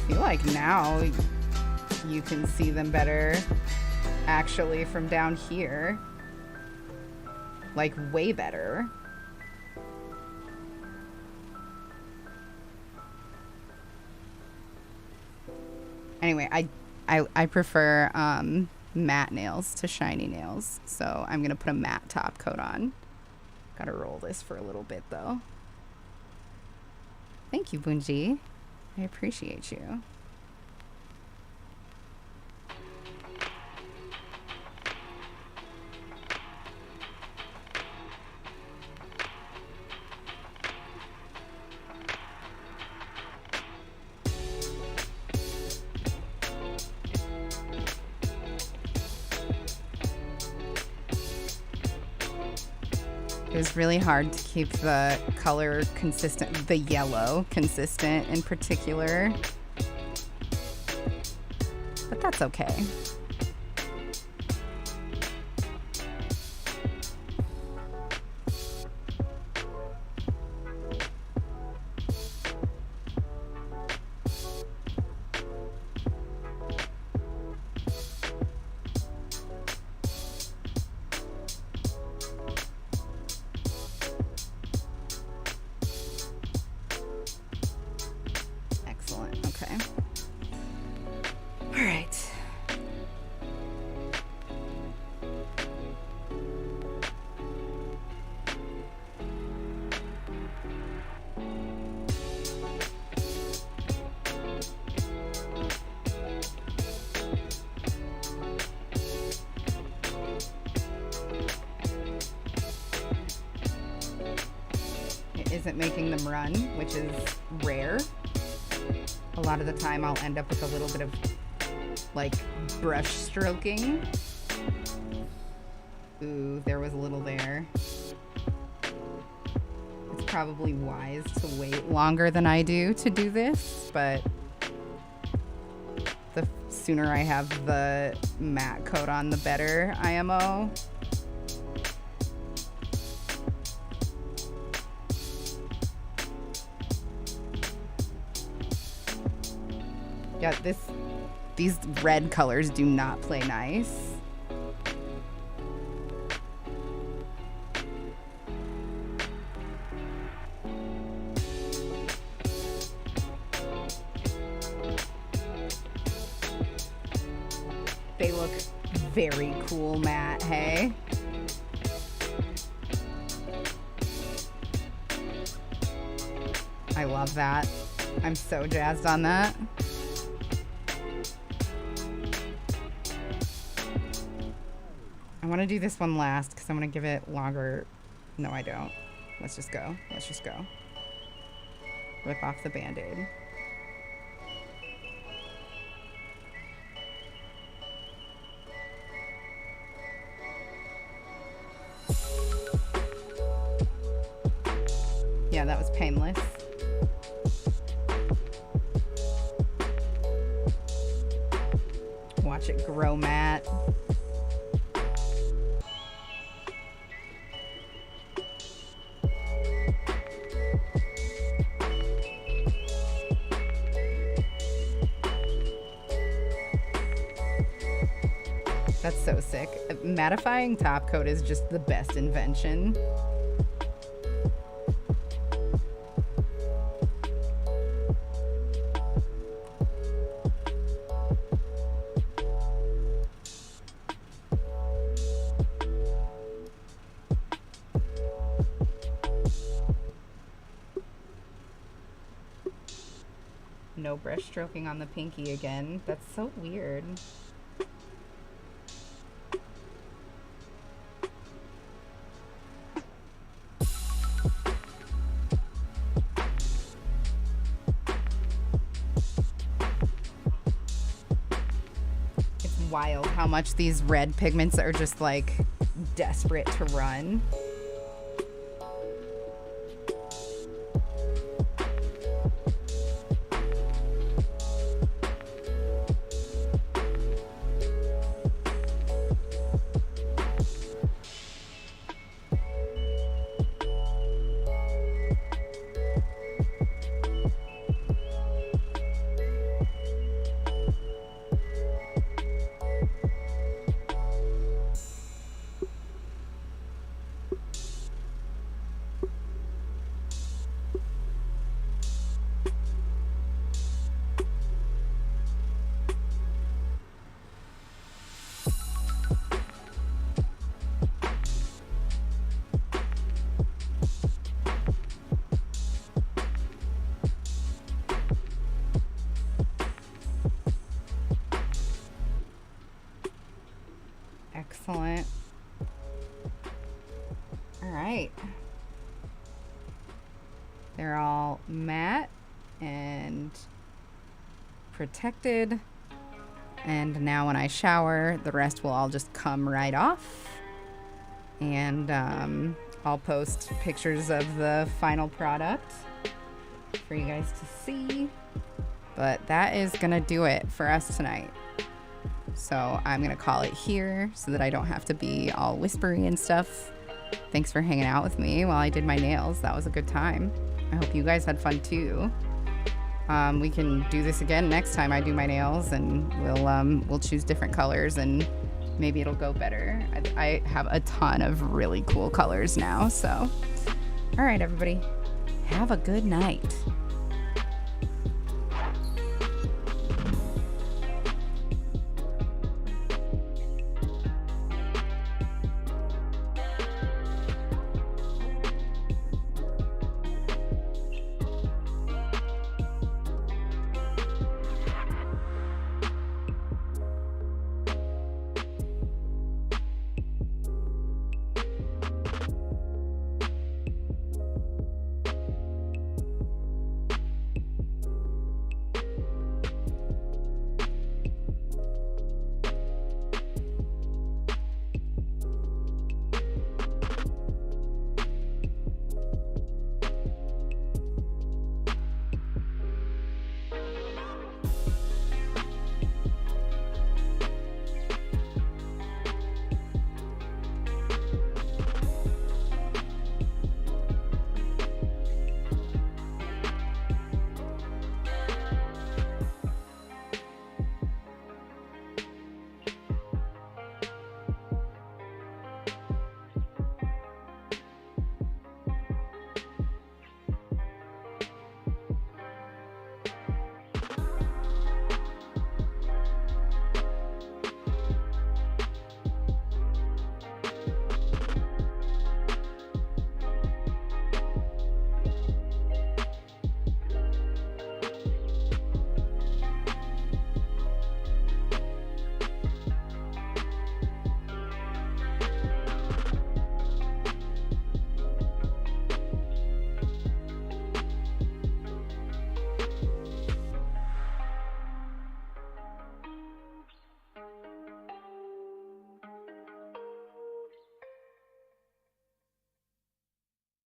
feel like now you can see them better actually from down here. Like way better. Anyway, I prefer matte nails to shiny nails, so I'm gonna put a matte top coat on. Gotta roll this for a little bit though. Thank you, Bunji. I appreciate you. It was really hard to keep the color consistent, the yellow consistent in particular. But that's okay. Isn't making them run, which is rare. A lot of the time I'll end up with a little bit of like brush stroking. Ooh, there was a little there. It's probably wise to wait longer than I do to do this, but the sooner I have the matte coat on, the better, IMO. Yeah, These red colors do not play nice. They look very cool, Matt, hey? I love that. I'm so jazzed on that. I want to do this one last because I want to give it longer. No, I don't. Let's just go. Let's just go. Rip off the Band-Aid. Yeah, that was painless. Watch it grow, Matt. That's so sick. Mattifying top coat is just the best invention. No brush stroking on the pinky again. That's so weird. It's wild how much these red pigments are just like desperate to run. Excellent. All right. They're all matte and protected. And now when I shower, the rest will all just come right off. And I'll post pictures of the final product for you guys to see. But that is gonna do it for us tonight. So I'm gonna call it here so that I don't have to be all whispery and stuff. Thanks for hanging out with me while I did my nails. That was a good time. I hope you guys had fun too. We can do this again next time I do my nails, and we'll choose different colors and maybe it'll go better. I have a ton of really cool colors now. So, all right, everybody, have a good night.